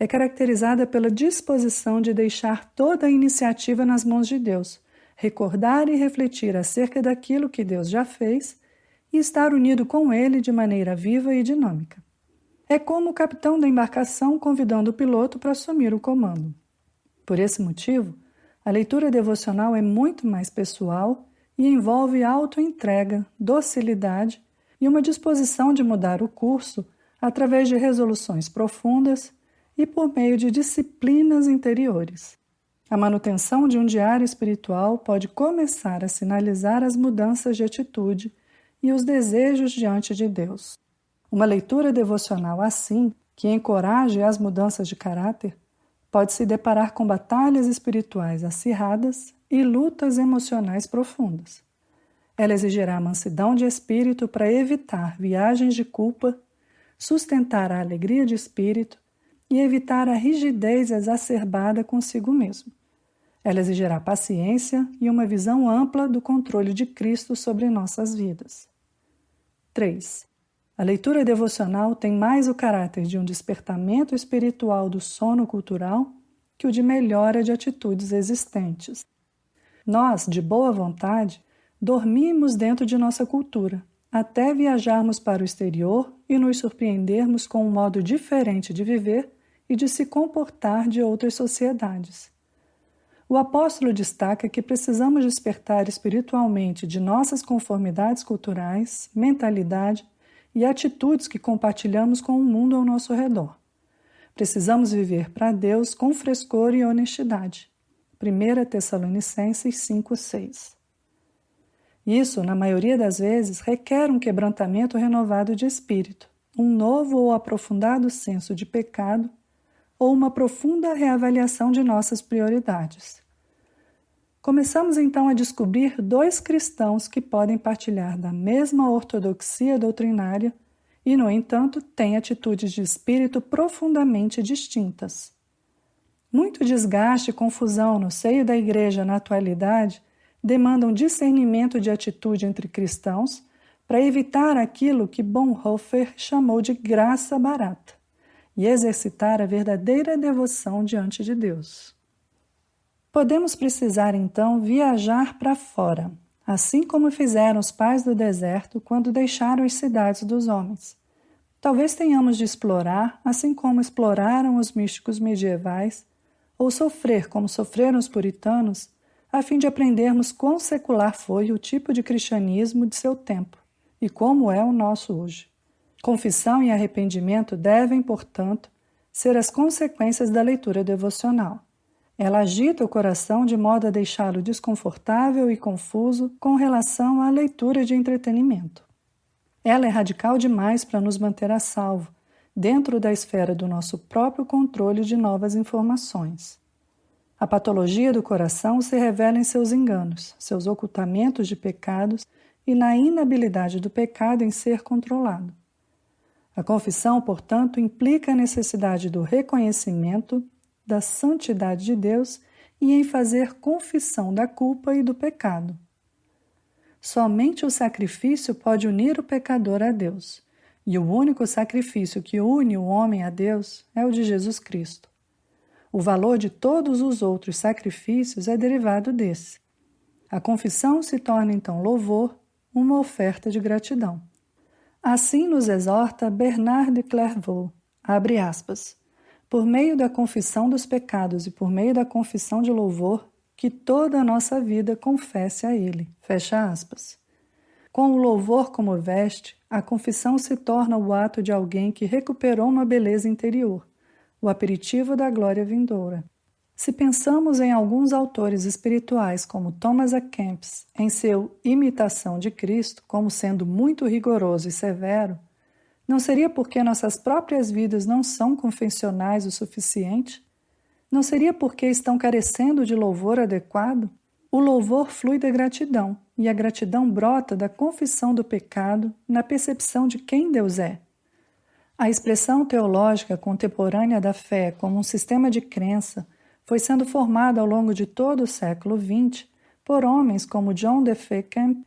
Speaker 1: é caracterizada pela disposição de deixar toda a iniciativa nas mãos de Deus, recordar e refletir acerca daquilo que Deus já fez e estar unido com Ele de maneira viva e dinâmica. É como o capitão da embarcação convidando o piloto para assumir o comando. Por esse motivo, a leitura devocional é muito mais pessoal e envolve autoentrega, docilidade e uma disposição de mudar o curso através de resoluções profundas e por meio de disciplinas interiores. A manutenção de um diário espiritual pode começar a sinalizar as mudanças de atitude e os desejos diante de Deus. Uma leitura devocional assim, que encoraje as mudanças de caráter, pode se deparar com batalhas espirituais acirradas e lutas emocionais profundas. Ela exigirá mansidão de espírito para evitar viagens de culpa, sustentar a alegria de espírito e evitar a rigidez exacerbada consigo mesmo. Ela exigirá paciência e uma visão ampla do controle de Cristo sobre nossas vidas. 3. A leitura devocional tem mais o caráter de um despertamento espiritual do sono cultural que o de melhora de atitudes existentes. Nós, de boa vontade, dormimos dentro de nossa cultura, até viajarmos para o exterior e nos surpreendermos com um modo diferente de viver e de se comportar de outras sociedades. O apóstolo destaca que precisamos despertar espiritualmente de nossas conformidades culturais, mentalidade e atitudes que compartilhamos com o mundo ao nosso redor. Precisamos viver para Deus com frescor e honestidade. 1 Tessalonicenses 5:6. Isso, na maioria das vezes, requer um quebrantamento renovado de espírito, um novo ou aprofundado senso de pecado ou uma profunda reavaliação de nossas prioridades. Começamos então a descobrir dois cristãos que podem partilhar da mesma ortodoxia doutrinária e, no entanto, têm atitudes de espírito profundamente distintas. Muito desgaste e confusão no seio da igreja na atualidade demandam discernimento de atitude entre cristãos para evitar aquilo que Bonhoeffer chamou de graça barata e exercitar a verdadeira devoção diante de Deus. Podemos precisar, então, viajar para fora, assim como fizeram os pais do deserto quando deixaram as cidades dos homens. Talvez tenhamos de explorar, assim como exploraram os místicos medievais, ou sofrer como sofreram os puritanos, a fim de aprendermos quão secular foi o tipo de cristianismo de seu tempo e como é o nosso hoje. Confissão e arrependimento devem, portanto, ser as consequências da leitura devocional. Ela agita o coração de modo a deixá-lo desconfortável e confuso com relação à leitura de entretenimento. Ela é radical demais para nos manter a salvo, dentro da esfera do nosso próprio controle de novas informações. A patologia do coração se revela em seus enganos, seus ocultamentos de pecados e na inabilidade do pecado em ser controlado. A confissão, portanto, implica a necessidade do reconhecimento da santidade de Deus e em fazer confissão da culpa e do pecado. Somente o sacrifício pode unir o pecador a Deus, e o único sacrifício que une o homem a Deus é o de Jesus Cristo. O valor de todos os outros sacrifícios é derivado desse. A confissão se torna então louvor, uma oferta de gratidão. Assim nos exorta Bernard de Clairvaux, abre aspas, por meio da confissão dos pecados e por meio da confissão de louvor, que toda a nossa vida confesse a Ele. Fecha aspas. Com o louvor como veste, a confissão se torna o ato de alguém que recuperou uma beleza interior, o aperitivo da glória vindoura. Se pensamos em alguns autores espirituais como Thomas A. Kempis, em seu Imitação de Cristo, como sendo muito rigoroso e severo, não seria porque nossas próprias vidas não são confessionais o suficiente? Não seria porque estão carecendo de louvor adequado? O louvor flui da gratidão, e a gratidão brota da confissão do pecado na percepção de quem Deus é. A expressão teológica contemporânea da fé como um sistema de crença foi sendo formada ao longo de todo o século XX por homens como John D. Camp,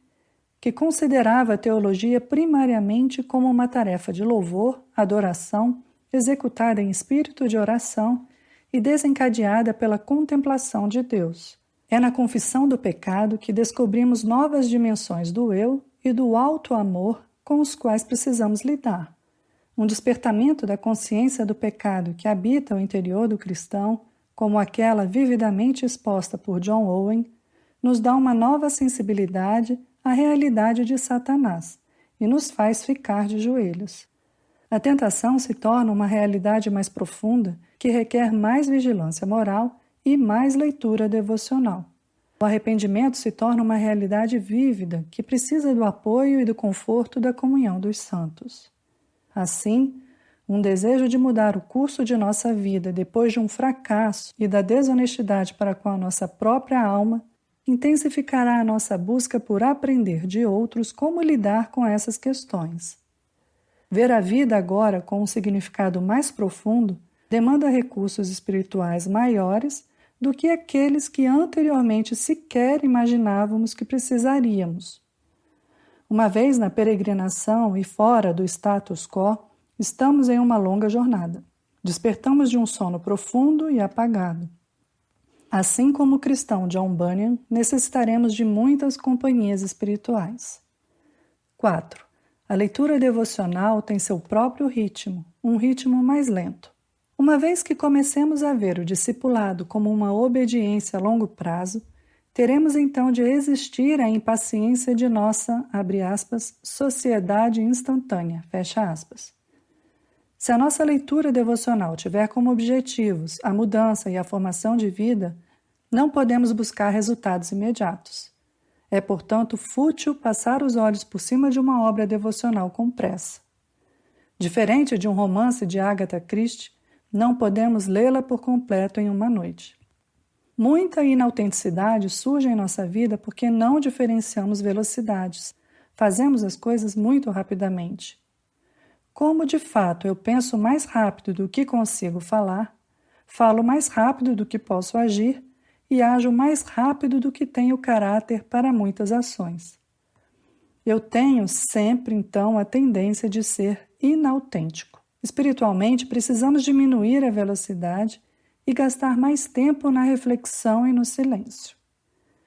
Speaker 1: que considerava a teologia primariamente como uma tarefa de louvor, adoração, executada em espírito de oração e desencadeada pela contemplação de Deus. É na confissão do pecado que descobrimos novas dimensões do eu e do alto amor com os quais precisamos lidar. Um despertamento da consciência do pecado que habita o interior do cristão, como aquela vividamente exposta por John Owen, nos dá uma nova sensibilidade à realidade de Satanás e nos faz ficar de joelhos. A tentação se torna uma realidade mais profunda que requer mais vigilância moral e mais leitura devocional. O arrependimento se torna uma realidade vívida que precisa do apoio e do conforto da comunhão dos santos. Assim, um desejo de mudar o curso de nossa vida depois de um fracasso e da desonestidade para com a nossa própria alma intensificará a nossa busca por aprender de outros como lidar com essas questões. Ver a vida agora com um significado mais profundo demanda recursos espirituais maiores do que aqueles que anteriormente sequer imaginávamos que precisaríamos. Uma vez na peregrinação e fora do status quo, estamos em uma longa jornada. Despertamos de um sono profundo e apagado. Assim como o cristão John Bunyan, necessitaremos de muitas companhias espirituais. 4. A leitura devocional tem seu próprio ritmo, um ritmo mais lento. Uma vez que comecemos a ver o discipulado como uma obediência a longo prazo, teremos então de resistir à impaciência de nossa, abre aspas, sociedade instantânea, fecha aspas. Se a nossa leitura devocional tiver como objetivos a mudança e a formação de vida, não podemos buscar resultados imediatos. É, portanto, fútil passar os olhos por cima de uma obra devocional com pressa. Diferente de um romance de Agatha Christie, não podemos lê-la por completo em uma noite. Muita inautenticidade surge em nossa vida porque não diferenciamos velocidades, fazemos as coisas muito rapidamente. Como de fato eu penso mais rápido do que consigo falar, falo mais rápido do que posso agir e ajo mais rápido do que tenho caráter para muitas ações. Eu tenho sempre, então, a tendência de ser inautêntico. Espiritualmente, precisamos diminuir a velocidade e gastar mais tempo na reflexão e no silêncio.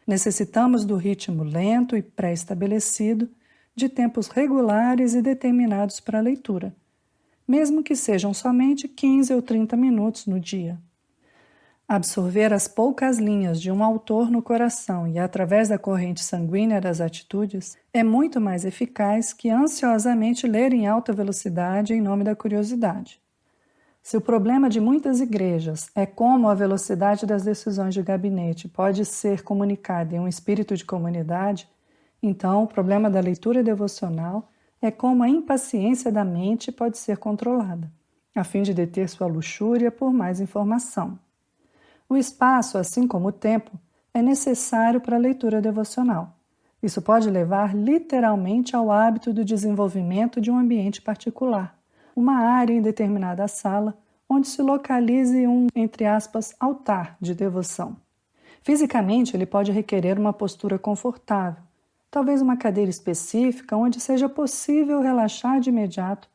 Speaker 1: Necessitamos do ritmo lento e pré-estabelecido, de tempos regulares e determinados para a leitura, mesmo que sejam somente 15 ou 30 minutos no dia. Absorver as poucas linhas de um autor no coração e através da corrente sanguínea das atitudes é muito mais eficaz que ansiosamente ler em alta velocidade em nome da curiosidade. Se o problema de muitas igrejas é como a velocidade das decisões de gabinete pode ser comunicada em um espírito de comunidade, então o problema da leitura devocional é como a impaciência da mente pode ser controlada, a fim de deter sua luxúria por mais informação. O espaço, assim como o tempo, é necessário para a leitura devocional. Isso pode levar literalmente ao hábito do desenvolvimento de um ambiente particular, uma área em determinada sala, onde se localize um, entre aspas, altar de devoção. Fisicamente, ele pode requerer uma postura confortável, talvez uma cadeira específica onde seja possível relaxar de imediato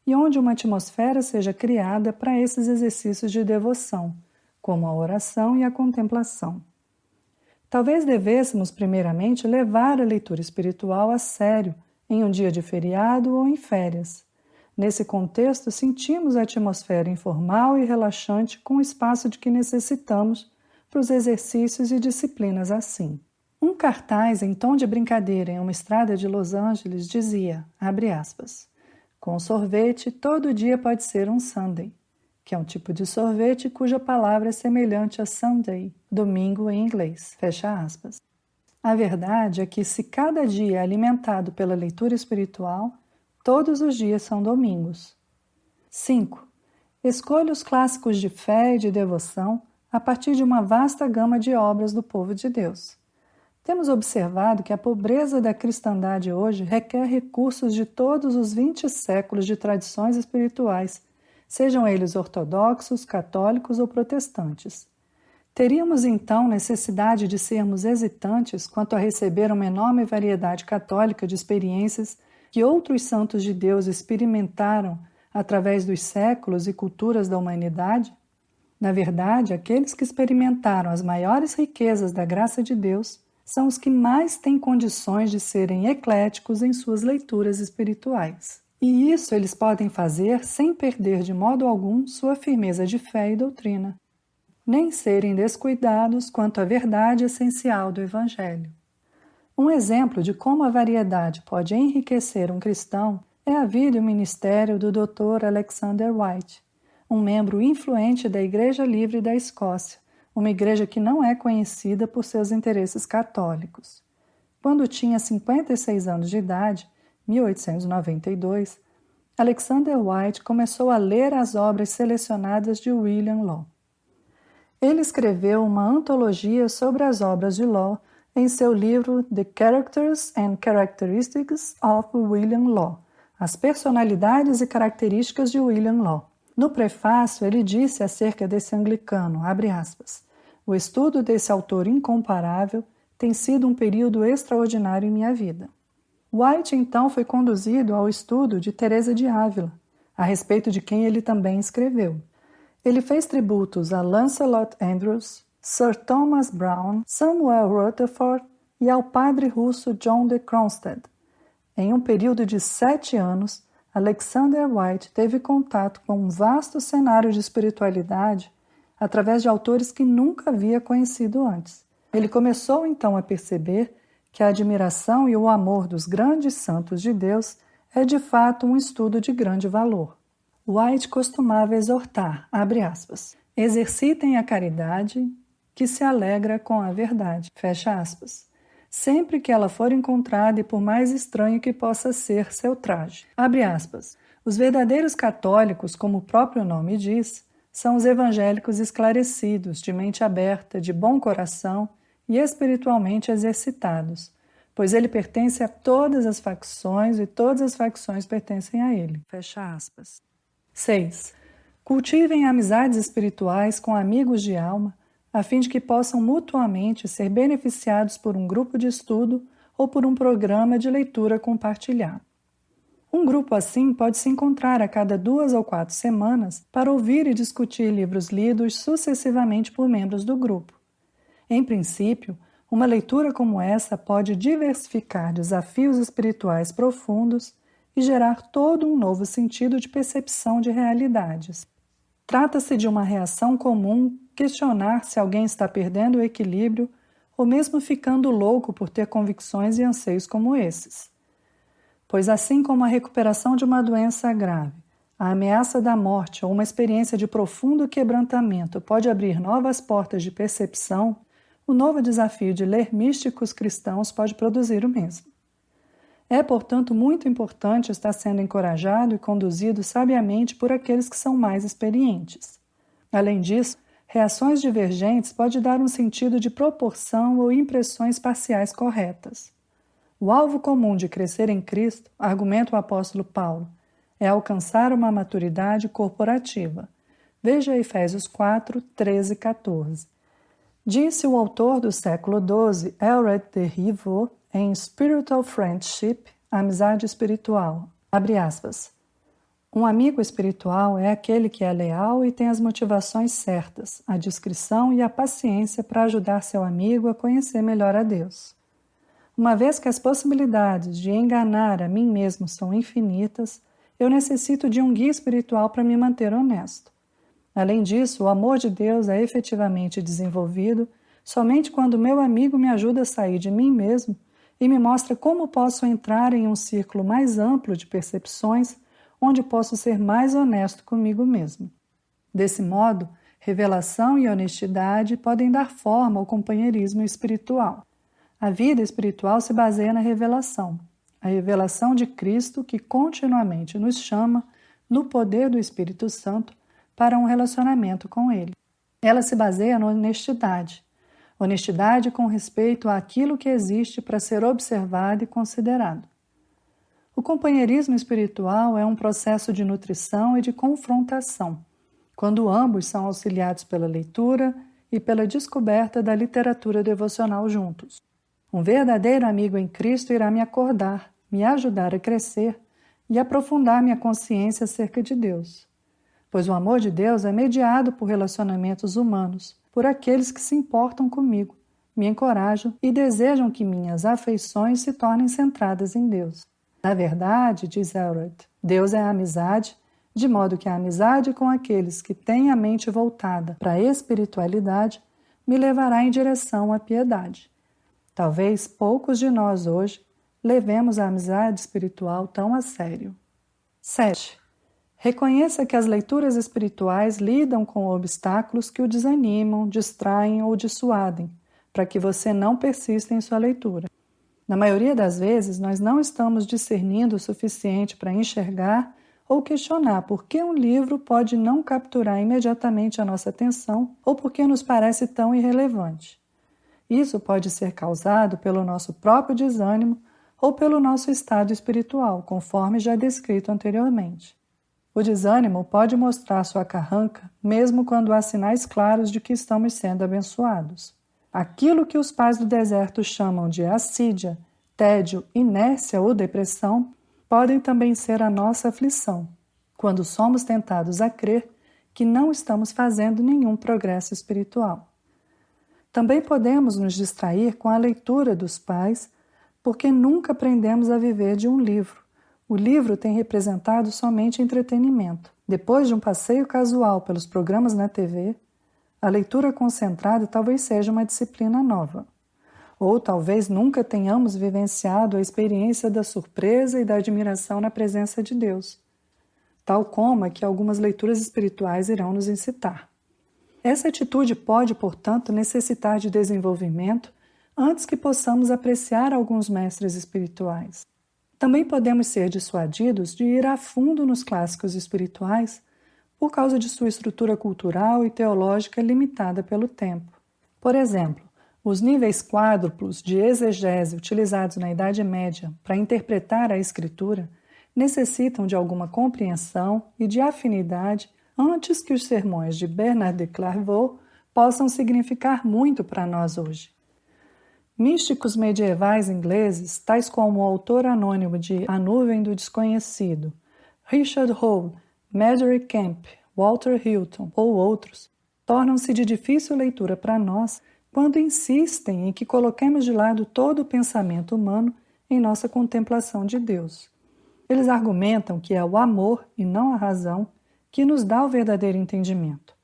Speaker 1: e onde uma atmosfera seja criada para esses exercícios de devoção, como a oração e a contemplação. Talvez devêssemos primeiramente levar a leitura espiritual a sério em um dia de feriado ou em férias. Nesse contexto, sentimos a atmosfera informal e relaxante com o espaço de que necessitamos para os exercícios e disciplinas assim. Um cartaz em tom de brincadeira em uma estrada de Los Angeles dizia, abre aspas, com sorvete todo dia pode ser um Sunday, que é um tipo de sorvete cuja palavra é semelhante a Sunday, domingo em inglês, fecha aspas. A verdade é que se cada dia é alimentado pela leitura espiritual, todos os dias são domingos. 5. Escolha os clássicos de fé e de devoção a partir de uma vasta gama de obras do povo de Deus. Temos observado que a pobreza da cristandade hoje requer recursos de todos os 20 séculos de tradições espirituais, sejam eles ortodoxos, católicos ou protestantes. Teríamos então necessidade de sermos hesitantes quanto a receber uma enorme variedade católica de experiências que outros santos de Deus experimentaram através dos séculos e culturas da humanidade? Na verdade, aqueles que experimentaram as maiores riquezas da graça de Deus são os que mais têm condições de serem ecléticos em suas leituras espirituais. E isso eles podem fazer sem perder de modo algum sua firmeza de fé e doutrina, nem serem descuidados quanto à verdade essencial do Evangelho. Um exemplo de como a variedade pode enriquecer um cristão é a vida e o ministério do Dr. Alexander White, um membro influente da Igreja Livre da Escócia, uma igreja que não é conhecida por seus interesses católicos. Quando tinha 56 anos de idade, 1892, Alexander White começou a ler as obras selecionadas de William Law. Ele escreveu uma antologia sobre as obras de Law em seu livro The Characters and Characteristics of William Law, As Personalidades e Características de William Law. No prefácio, ele disse acerca desse anglicano, abre aspas, o estudo desse autor incomparável tem sido um período extraordinário em minha vida. White, então, foi conduzido ao estudo de Teresa de Ávila, a respeito de quem ele também escreveu. Ele fez tributos a Lancelot Andrewes, Sir Thomas Browne, Samuel Rutherford e ao padre russo John de Kronstadt. Em um período de 7 anos, Alexander White teve contato com um vasto cenário de espiritualidade através de autores que nunca havia conhecido antes. Ele começou então a perceber que a admiração e o amor dos grandes santos de Deus é de fato um estudo de grande valor. White costumava exortar, abre aspas, exercitem a caridade que se alegra com a verdade, fecha aspas, sempre que ela for encontrada e por mais estranho que possa ser seu traje. Abre aspas. Os verdadeiros católicos, como o próprio nome diz, são os evangélicos esclarecidos, de mente aberta, de bom coração e espiritualmente exercitados, pois ele pertence a todas as facções e todas as facções pertencem a ele. Fecha aspas. 6. Cultivem amizades espirituais com amigos de alma, a fim de que possam mutuamente ser beneficiados por um grupo de estudo ou por um programa de leitura compartilhado. Um grupo assim pode se encontrar a cada 2 ou 4 semanas para ouvir e discutir livros lidos sucessivamente por membros do grupo. Em princípio, uma leitura como essa pode diversificar desafios espirituais profundos e gerar todo um novo sentido de percepção de realidades. Trata-se de uma reação comum questionar se alguém está perdendo o equilíbrio ou mesmo ficando louco por ter convicções e anseios como esses. Pois assim como a recuperação de uma doença grave, a ameaça da morte ou uma experiência de profundo quebrantamento pode abrir novas portas de percepção, o novo desafio de ler místicos cristãos pode produzir o mesmo. É, portanto, muito importante estar sendo encorajado e conduzido sabiamente por aqueles que são mais experientes. Além disso, reações divergentes podem dar um sentido de proporção ou impressões parciais corretas. O alvo comum de crescer em Cristo, argumenta o apóstolo Paulo, é alcançar uma maturidade corporativa. Veja Efésios 4, 13 e 14. Disse o autor do século XII, Elred de Rivaux, em Spiritual Friendship, amizade espiritual, abre aspas, um amigo espiritual é aquele que é leal e tem as motivações certas, a discrição e a paciência para ajudar seu amigo a conhecer melhor a Deus. Uma vez que as possibilidades de enganar a mim mesmo são infinitas, eu necessito de um guia espiritual para me manter honesto. Além disso, o amor de Deus é efetivamente desenvolvido somente quando meu amigo me ajuda a sair de mim mesmo e me mostra como posso entrar em um círculo mais amplo de percepções, onde posso ser mais honesto comigo mesmo. Desse modo, revelação e honestidade podem dar forma ao companheirismo espiritual. A vida espiritual se baseia na revelação, a revelação de Cristo que continuamente nos chama, no poder do Espírito Santo, para um relacionamento com Ele. Ela se baseia na honestidade. Honestidade com respeito àquilo que existe para ser observado e considerado. O companheirismo espiritual é um processo de nutrição e de confrontação, quando ambos são auxiliados pela leitura e pela descoberta da literatura devocional juntos. Um verdadeiro amigo em Cristo irá me acordar, me ajudar a crescer e aprofundar minha consciência acerca de Deus. Pois o amor de Deus é mediado por relacionamentos humanos, por aqueles que se importam comigo, me encorajam e desejam que minhas afeições se tornem centradas em Deus. Na verdade, diz Elred, Deus é a amizade, de modo que a amizade com aqueles que têm a mente voltada para a espiritualidade me levará em direção à piedade. Talvez poucos de nós hoje levemos a amizade espiritual tão a sério. 7. Reconheça que as leituras espirituais lidam com obstáculos que o desanimam, distraem ou dissuadem, para que você não persista em sua leitura. Na maioria das vezes, nós não estamos discernindo o suficiente para enxergar ou questionar por que um livro pode não capturar imediatamente a nossa atenção ou por que nos parece tão irrelevante. Isso pode ser causado pelo nosso próprio desânimo ou pelo nosso estado espiritual, conforme já descrito anteriormente. O desânimo pode mostrar sua carranca, mesmo quando há sinais claros de que estamos sendo abençoados. Aquilo que os pais do deserto chamam de assídia, tédio, inércia ou depressão podem também ser a nossa aflição, quando somos tentados a crer que não estamos fazendo nenhum progresso espiritual. Também podemos nos distrair com a leitura dos pais porque nunca aprendemos a viver de um livro. O livro tem representado somente entretenimento. Depois de um passeio casual pelos programas na TV, a leitura concentrada talvez seja uma disciplina nova. Ou talvez nunca tenhamos vivenciado a experiência da surpresa e da admiração na presença de Deus, tal como a que algumas leituras espirituais irão nos incitar. Essa atitude pode, portanto, necessitar de desenvolvimento antes que possamos apreciar alguns mestres espirituais. Também podemos ser dissuadidos de ir a fundo nos clássicos espirituais por causa de sua estrutura cultural e teológica limitada pelo tempo. Por exemplo, os níveis quádruplos de exegese utilizados na Idade Média para interpretar a Escritura necessitam de alguma compreensão e de afinidade antes que os sermões de Bernard de Clairvaux possam significar muito para nós hoje. Místicos medievais ingleses, tais como o autor anônimo de A Nuvem do Desconhecido, Richard Hole, Marjorie Kemp, Walter Hilton ou outros, tornam-se de difícil leitura para nós quando insistem em que coloquemos de lado todo o pensamento humano em nossa contemplação de Deus. Eles argumentam que é o amor e não a razão que nos dá o verdadeiro entendimento.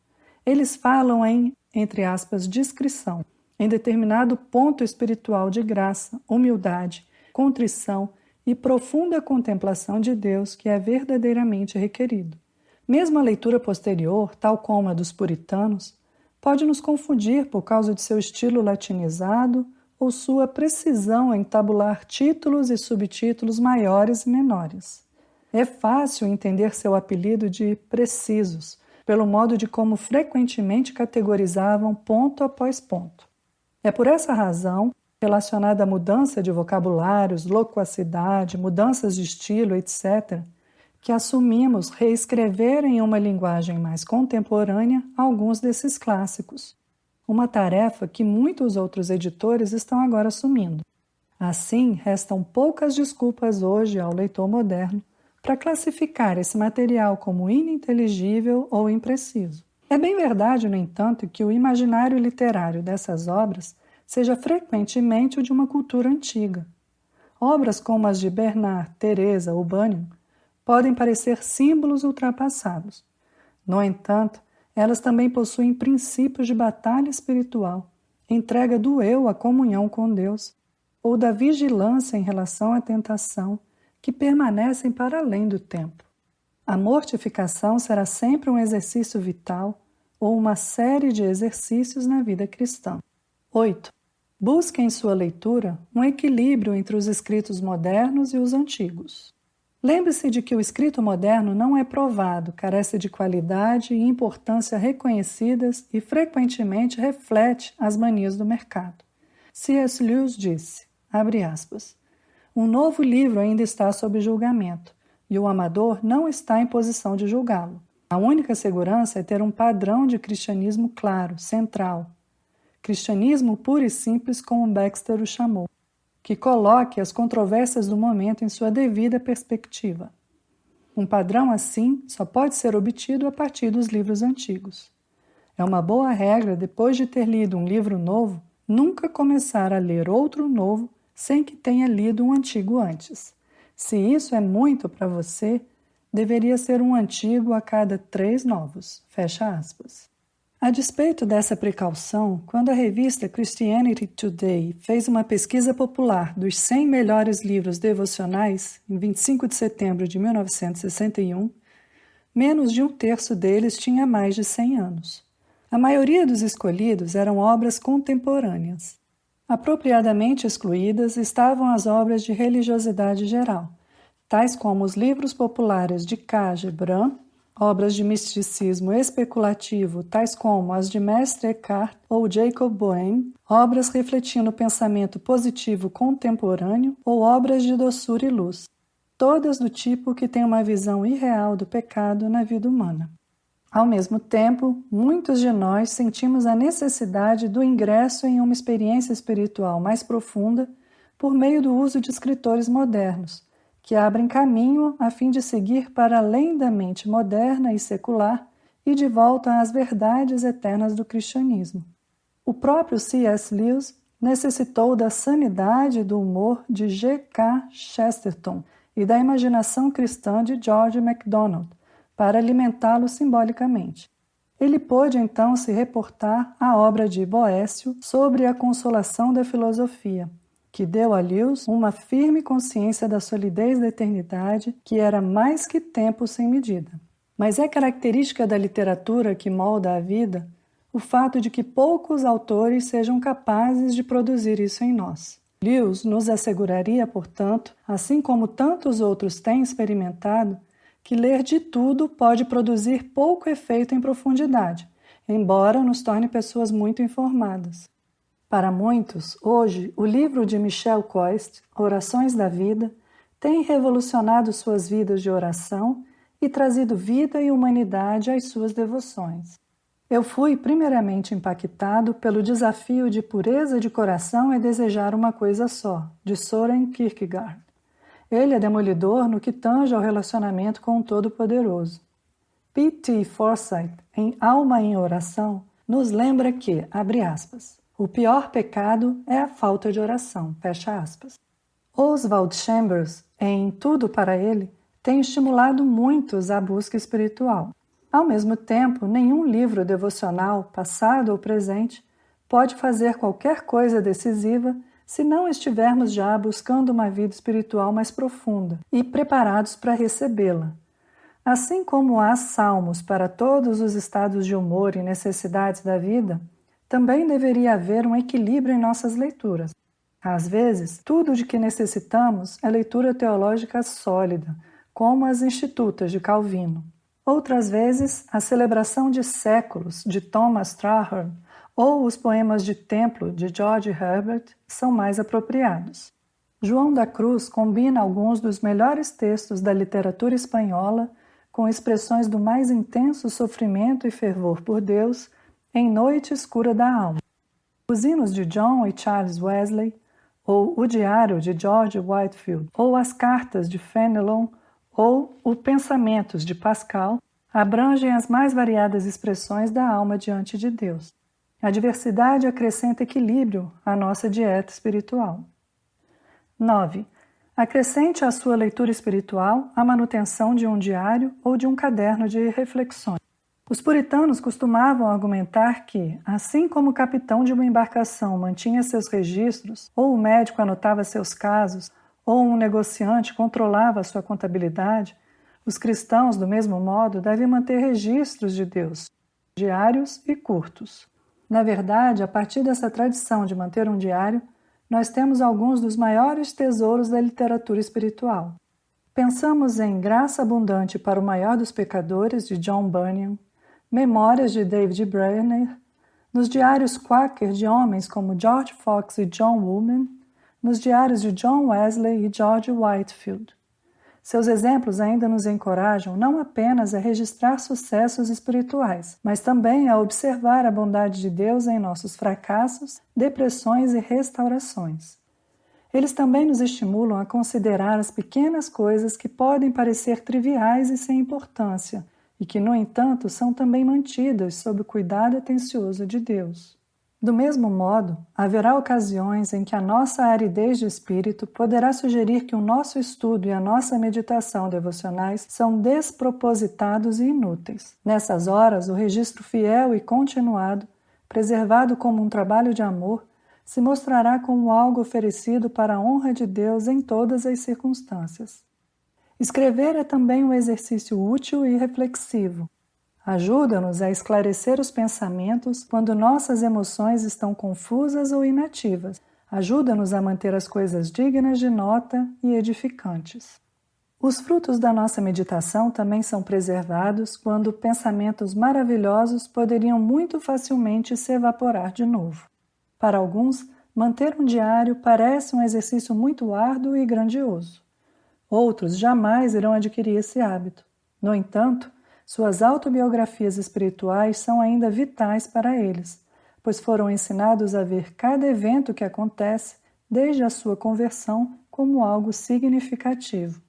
Speaker 1: Eles falam em, entre aspas, discrição, em determinado ponto espiritual de graça, humildade, contrição e profunda contemplação de Deus que é verdadeiramente requerido. Mesmo a leitura posterior, tal como a dos puritanos, pode nos confundir por causa de seu estilo latinizado ou sua precisão em tabular títulos e subtítulos maiores e menores. É fácil entender seu apelido de precisos, pelo modo de como frequentemente categorizavam ponto após ponto. É por essa razão, relacionada à mudança de vocabulários, loquacidade, mudanças de estilo, etc., que assumimos reescrever em uma linguagem mais contemporânea alguns desses clássicos, uma tarefa que muitos outros editores estão agora assumindo. Assim, restam poucas desculpas hoje ao leitor moderno para classificar esse material como ininteligível ou impreciso. É bem verdade, no entanto, que o imaginário literário dessas obras seja frequentemente o de uma cultura antiga. Obras como as de Bernard, Teresa ou Bunyan podem parecer símbolos ultrapassados. No entanto, elas também possuem princípios de batalha espiritual, entrega do eu à comunhão com Deus, ou da vigilância em relação à tentação, que permanecem para além do tempo. A mortificação será sempre um exercício vital ou uma série de exercícios na vida cristã. 8. Busque em sua leitura um equilíbrio entre os escritos modernos e os antigos. Lembre-se de que o escrito moderno não é provado, carece de qualidade e importância reconhecidas e frequentemente reflete as manias do mercado. C.S. Lewis disse, abre aspas, um novo livro ainda está sob julgamento, e o amador não está em posição de julgá-lo. A única segurança é ter um padrão de cristianismo claro, central. Cristianismo puro e simples, como Baxter o chamou, que coloque as controvérsias do momento em sua devida perspectiva. Um padrão assim só pode ser obtido a partir dos livros antigos. É uma boa regra, depois de ter lido um livro novo, nunca começar a ler outro novo sem que tenha lido um antigo antes. Se isso é muito para você, deveria ser um antigo a cada 3 novos. Fecha aspas. A despeito dessa precaução, quando a revista Christianity Today fez uma pesquisa popular dos 100 melhores livros devocionais, em 25 de setembro de 1961, menos de 1/3 deles tinha mais de 100 anos. A maioria dos escolhidos eram obras contemporâneas. Apropriadamente excluídas estavam as obras de religiosidade geral, tais como os livros populares de K. Gebran, obras de misticismo especulativo, tais como as de Mestre Eckhart ou Jacob Boehme, obras refletindo o pensamento positivo contemporâneo ou obras de doçura e luz, todas do tipo que tem uma visão irreal do pecado na vida humana. Ao mesmo tempo, muitos de nós sentimos a necessidade do ingresso em uma experiência espiritual mais profunda por meio do uso de escritores modernos, que abrem caminho a fim de seguir para além da mente moderna e secular e de volta às verdades eternas do cristianismo. O próprio C.S. Lewis necessitou da sanidade e do humor de G.K. Chesterton e da imaginação cristã de George MacDonald para alimentá-lo simbolicamente. Ele pôde então se reportar à obra de Boécio sobre a consolação da filosofia, que deu a Lewis uma firme consciência da solidez da eternidade, que era mais que tempo sem medida. Mas é característica da literatura que molda a vida o fato de que poucos autores sejam capazes de produzir isso em nós. Lewis nos asseguraria, portanto, assim como tantos outros têm experimentado, que ler de tudo pode produzir pouco efeito em profundidade, embora nos torne pessoas muito informadas. Para muitos, hoje, o livro de Michel Coist, Orações da Vida, tem revolucionado suas vidas de oração e trazido vida e humanidade às suas devoções. Eu fui primeiramente impactado pelo desafio de pureza de coração e desejar uma coisa só, de Søren Kierkegaard. Ele é demolidor no que tange ao relacionamento com o Todo-Poderoso. P.T. Forsyth, em Alma em Oração, nos lembra que, abre aspas, o pior pecado é a falta de oração, fecha aspas. Oswald Chambers, em Tudo para Ele, tem estimulado muitos à busca espiritual. Ao mesmo tempo, nenhum livro devocional, passado ou presente, pode fazer qualquer coisa decisiva se não estivermos já buscando uma vida espiritual mais profunda e preparados para recebê-la. Assim como há salmos para todos os estados de humor e necessidades da vida, também deveria haver um equilíbrio em nossas leituras. Às vezes, tudo de que necessitamos é leitura teológica sólida, como as Institutas de Calvino. Outras vezes, a celebração de séculos de Thomas Traherne ou os poemas de templo de George Herbert são mais apropriados. João da Cruz combina alguns dos melhores textos da literatura espanhola com expressões do mais intenso sofrimento e fervor por Deus em Noite Escura da Alma. Os hinos de John e Charles Wesley, ou o Diário de George Whitefield, ou as Cartas de Fenelon, ou o Pensamentos de Pascal, abrangem as mais variadas expressões da alma diante de Deus. A diversidade acrescenta equilíbrio à nossa dieta espiritual. 9. Acrescente à sua leitura espiritual a manutenção de um diário ou de um caderno de reflexões. Os puritanos costumavam argumentar que, assim como o capitão de uma embarcação mantinha seus registros, ou o médico anotava seus casos, ou um negociante controlava a sua contabilidade, os cristãos, do mesmo modo, devem manter registros de Deus, diários e curtos. Na verdade, a partir dessa tradição de manter um diário, nós temos alguns dos maiores tesouros da literatura espiritual. Pensamos em Graça Abundante para o Maior dos Pecadores, de John Bunyan, Memórias de David Brainerd, nos diários Quaker de homens como George Fox e John Woolman, nos diários de John Wesley e George Whitefield. Seus exemplos ainda nos encorajam não apenas a registrar sucessos espirituais, mas também a observar a bondade de Deus em nossos fracassos, depressões e restaurações. Eles também nos estimulam a considerar as pequenas coisas que podem parecer triviais e sem importância, e que, no entanto, são também mantidas sob o cuidado atencioso de Deus. Do mesmo modo, haverá ocasiões em que a nossa aridez de espírito poderá sugerir que o nosso estudo e a nossa meditação devocionais são despropositados e inúteis. Nessas horas, o registro fiel e continuado, preservado como um trabalho de amor, se mostrará como algo oferecido para a honra de Deus em todas as circunstâncias. Escrever é também um exercício útil e reflexivo. Ajuda-nos a esclarecer os pensamentos quando nossas emoções estão confusas ou inativas. Ajuda-nos a manter as coisas dignas de nota e edificantes. Os frutos da nossa meditação também são preservados quando pensamentos maravilhosos poderiam muito facilmente se evaporar de novo. Para alguns, manter um diário parece um exercício muito árduo e grandioso. Outros jamais irão adquirir esse hábito. No entanto, suas autobiografias espirituais são ainda vitais para eles, pois foram ensinados a ver cada evento que acontece, desde a sua conversão, como algo significativo.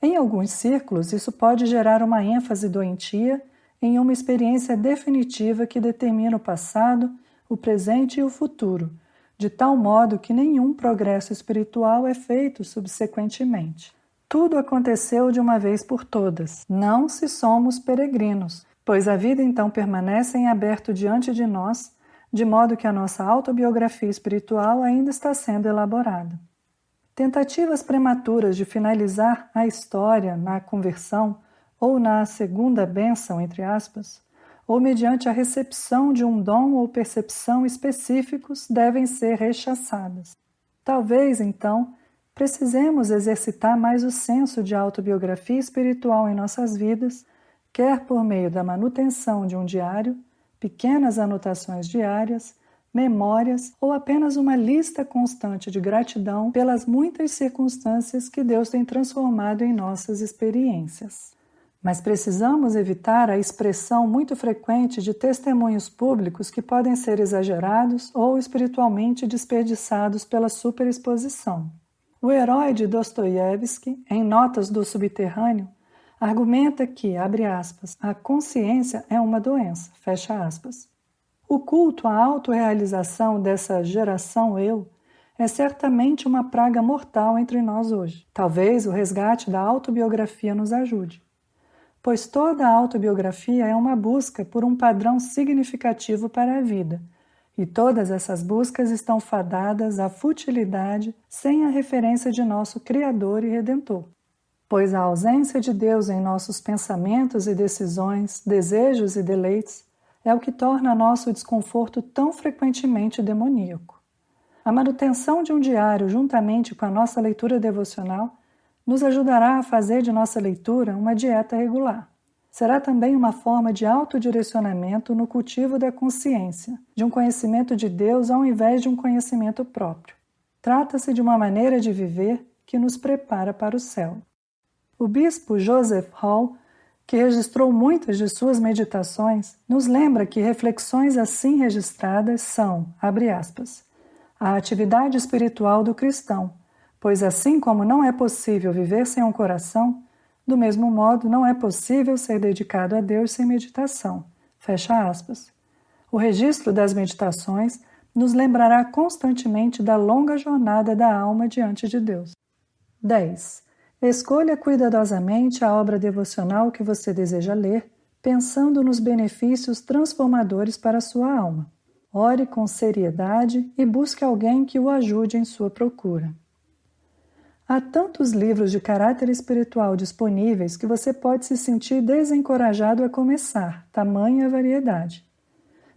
Speaker 1: Em alguns círculos, isso pode gerar uma ênfase doentia em uma experiência definitiva que determina o passado, o presente e o futuro, de tal modo que nenhum progresso espiritual é feito subsequentemente. Tudo aconteceu de uma vez por todas, não se somos peregrinos, pois a vida então permanece em aberto diante de nós, de modo que a nossa autobiografia espiritual ainda está sendo elaborada. Tentativas prematuras de finalizar a história na conversão ou na segunda bênção, entre aspas, ou mediante a recepção de um dom ou percepção específicos devem ser rechaçadas. Talvez, então, precisemos exercitar mais o senso de autobiografia espiritual em nossas vidas, quer por meio da manutenção de um diário, pequenas anotações diárias, memórias ou apenas uma lista constante de gratidão pelas muitas circunstâncias que Deus tem transformado em nossas experiências. Mas precisamos evitar a expressão muito frequente de testemunhos públicos que podem ser exagerados ou espiritualmente desperdiçados pela superexposição. O herói de Dostoiévski, em Notas do Subterrâneo, argumenta que, abre aspas, a consciência é uma doença, fecha aspas. O culto à autorrealização dessa geração eu é certamente uma praga mortal entre nós hoje. Talvez o resgate da autobiografia nos ajude, pois toda a autobiografia é uma busca por um padrão significativo para a vida, e todas essas buscas estão fadadas à futilidade sem a referência de nosso Criador e Redentor. Pois a ausência de Deus em nossos pensamentos e decisões, desejos e deleites, é o que torna nosso desconforto tão frequentemente demoníaco. A manutenção de um diário juntamente com a nossa leitura devocional nos ajudará a fazer de nossa leitura uma dieta regular. Será também uma forma de autodirecionamento no cultivo da consciência, de um conhecimento de Deus ao invés de um conhecimento próprio. Trata-se de uma maneira de viver que nos prepara para o céu. O bispo Joseph Hall, que registrou muitas de suas meditações, nos lembra que reflexões assim registradas são, abre aspas, a atividade espiritual do cristão, pois assim como não é possível viver sem um coração, do mesmo modo não é possível ser dedicado a Deus sem meditação, fecha aspas. O registro das meditações nos lembrará constantemente da longa jornada da alma diante de Deus. 10. Escolha cuidadosamente a obra devocional que você deseja ler, pensando nos benefícios transformadores para a sua alma. Ore com seriedade e busque alguém que o ajude em sua procura. Há tantos livros de caráter espiritual disponíveis que você pode se sentir desencorajado a começar, tamanha a variedade.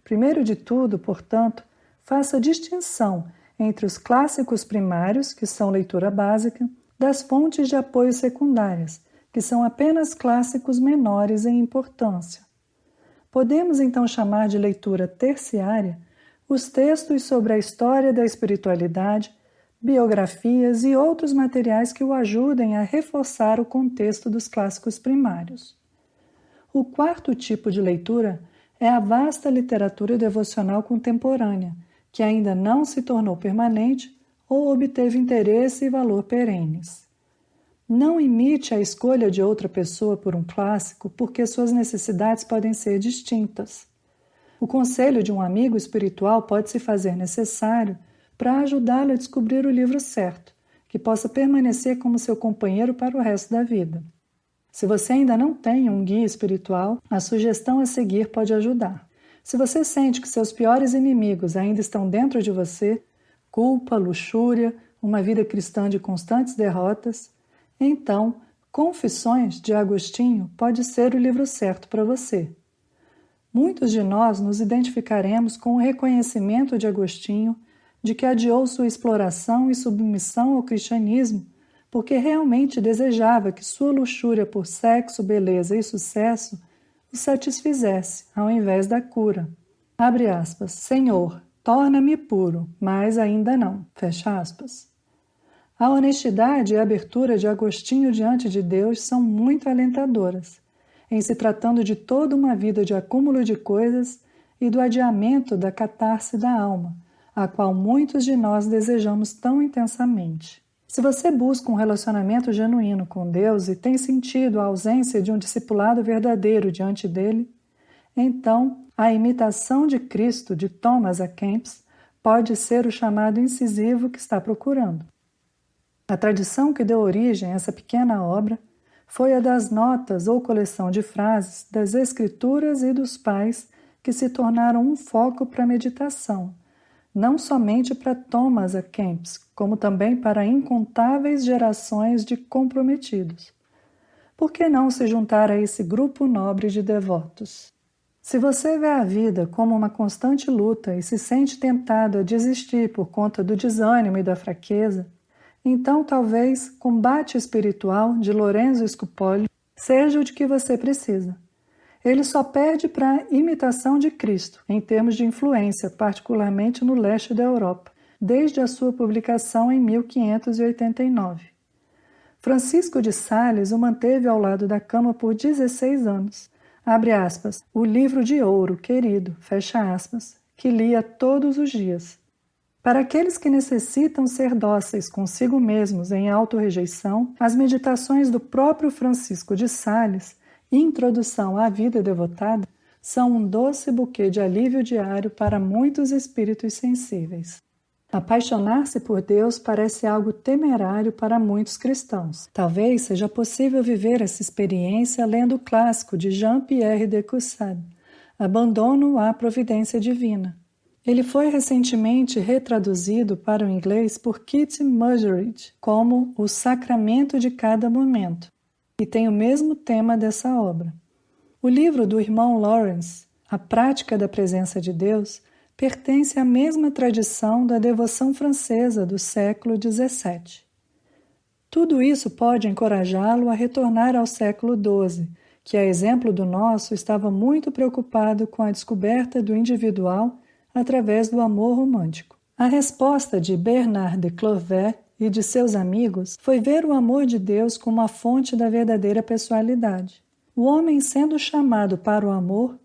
Speaker 1: Primeiro de tudo, portanto, faça distinção entre os clássicos primários, que são leitura básica, das fontes de apoio secundárias, que são apenas clássicos menores em importância. Podemos então chamar de leitura terciária os textos sobre a história da espiritualidade, biografias e outros materiais que o ajudem a reforçar o contexto dos clássicos primários. O quarto tipo de leitura é a vasta literatura devocional contemporânea, que ainda não se tornou permanente ou obteve interesse e valor perenes. Não imite a escolha de outra pessoa por um clássico, porque suas necessidades podem ser distintas. O conselho de um amigo espiritual pode se fazer necessário para ajudá-lo a descobrir o livro certo, que possa permanecer como seu companheiro para o resto da vida. Se você ainda não tem um guia espiritual, a sugestão a seguir pode ajudar. Se você sente que seus piores inimigos ainda estão dentro de você, culpa, luxúria, uma vida cristã de constantes derrotas, então, Confissões de Agostinho pode ser o livro certo para você. Muitos de nós nos identificaremos com o reconhecimento de Agostinho de que adiou sua exploração e submissão ao cristianismo porque realmente desejava que sua luxúria por sexo, beleza e sucesso o satisfizesse, ao invés da cura. Abre aspas, Senhor, torna-me puro, mas ainda não, fecha aspas. A honestidade e a abertura de Agostinho diante de Deus são muito alentadoras, em se tratando de toda uma vida de acúmulo de coisas e do adiamento da catarse da alma, a qual muitos de nós desejamos tão intensamente. Se você busca um relacionamento genuíno com Deus e tem sentido a ausência de um discipulado verdadeiro diante dele, então a imitação de Cristo de Thomas à Kempis pode ser o chamado incisivo que está procurando. A tradição que deu origem a essa pequena obra foi a das notas ou coleção de frases das Escrituras e dos pais que se tornaram um foco para a meditação, não somente para Thomas à Kempis, como também para incontáveis gerações de comprometidos. Por que não se juntar a esse grupo nobre de devotos? Se você vê a vida como uma constante luta e se sente tentado a desistir por conta do desânimo e da fraqueza, então talvez Combate Espiritual, de Lorenzo Scupoli, seja o de que você precisa. Ele só perde para a imitação de Cristo, em termos de influência, particularmente no leste da Europa, desde a sua publicação em 1589. Francisco de Sales o manteve ao lado da cama por 16 anos. Abre aspas, o livro de ouro, querido, fecha aspas, que lia todos os dias. Para aqueles que necessitam ser dóceis consigo mesmos em autorrejeição, as meditações do próprio Francisco de Sales, Introdução à Vida Devotada, são um doce buquê de alívio diário para muitos espíritos sensíveis. Apaixonar-se por Deus parece algo temerário para muitos cristãos. Talvez seja possível viver essa experiência lendo o clássico de Jean-Pierre de Caussade, Abandono à Providência Divina. Ele foi recentemente retraduzido para o inglês por Kit Muggeridge como O Sacramento de Cada Momento, e tem o mesmo tema dessa obra. O livro do irmão Lawrence, A Prática da Presença de Deus, pertence à mesma tradição da devoção francesa do século XVII. Tudo isso pode encorajá-lo a retornar ao século XII, que, a exemplo do nosso, estava muito preocupado com a descoberta do individual através do amor romântico. A resposta de Bernard de Clairvaux e de seus amigos foi ver o amor de Deus como a fonte da verdadeira pessoalidade. O homem sendo chamado para o amor,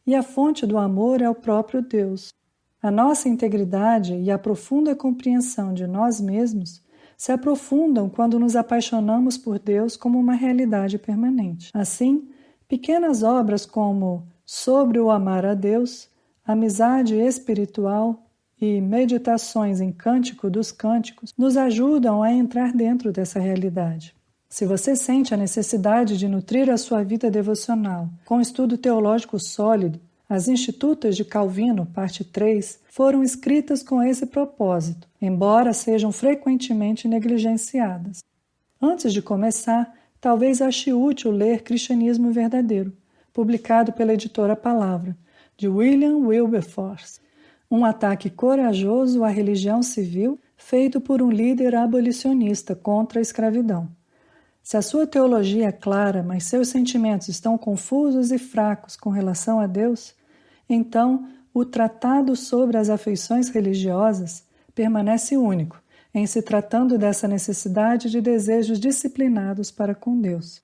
Speaker 1: e a fonte do amor é o próprio Deus. A nossa integridade e a profunda compreensão de nós mesmos se aprofundam quando nos apaixonamos por Deus como uma realidade permanente. Assim, pequenas obras como Sobre o Amar a Deus, Amizade Espiritual e Meditações em Cântico dos Cânticos nos ajudam a entrar dentro dessa realidade. Se você sente a necessidade de nutrir a sua vida devocional com estudo teológico sólido, as Institutas de Calvino, parte 3, foram escritas com esse propósito, embora sejam frequentemente negligenciadas. Antes de começar, talvez ache útil ler Cristianismo Verdadeiro, publicado pela editora Palavra, de William Wilberforce, um ataque corajoso à religião civil feito por um líder abolicionista contra a escravidão. Se a sua teologia é clara, mas seus sentimentos estão confusos e fracos com relação a Deus, então o Tratado sobre as Afeições Religiosas permanece único em se tratando dessa necessidade de desejos disciplinados para com Deus.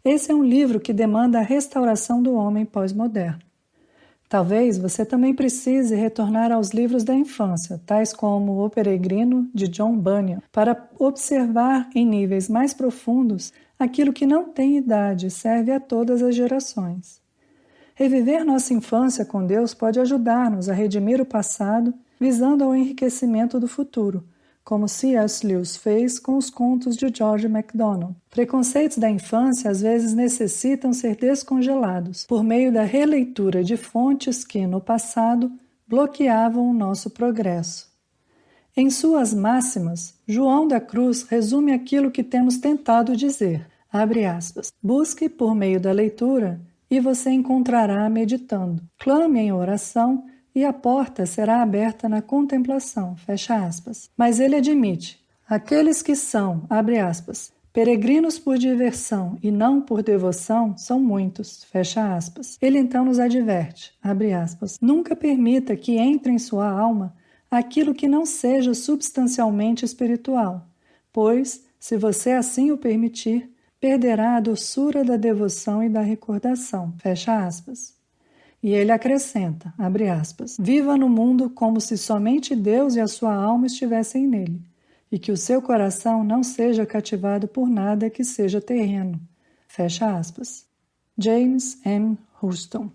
Speaker 1: Esse é um livro que demanda a restauração do homem pós-moderno. Talvez você também precise retornar aos livros da infância, tais como O Peregrino, de John Bunyan, para observar em níveis mais profundos aquilo que não tem idade e serve a todas as gerações. Reviver nossa infância com Deus pode ajudar-nos a redimir o passado, visando ao enriquecimento do futuro, como C.S. Lewis fez com os contos de George MacDonald. Preconceitos da infância às vezes necessitam ser descongelados por meio da releitura de fontes que, no passado, bloqueavam o nosso progresso. Em suas máximas, João da Cruz resume aquilo que temos tentado dizer, abre aspas, busque por meio da leitura e você encontrará meditando. Clame em oração e a porta será aberta na contemplação, fecha aspas. Mas ele admite, aqueles que são, abre aspas, peregrinos por diversão e não por devoção são muitos, fecha aspas. Ele então nos adverte, abre aspas, nunca permita que entre em sua alma aquilo que não seja substancialmente espiritual, pois, se você assim o permitir, perderá a doçura da devoção e da recordação, fecha aspas. E ele acrescenta, abre aspas, viva no mundo como se somente Deus e a sua alma estivessem nele, e que o seu coração não seja cativado por nada que seja terreno, fecha aspas. James M. Houston.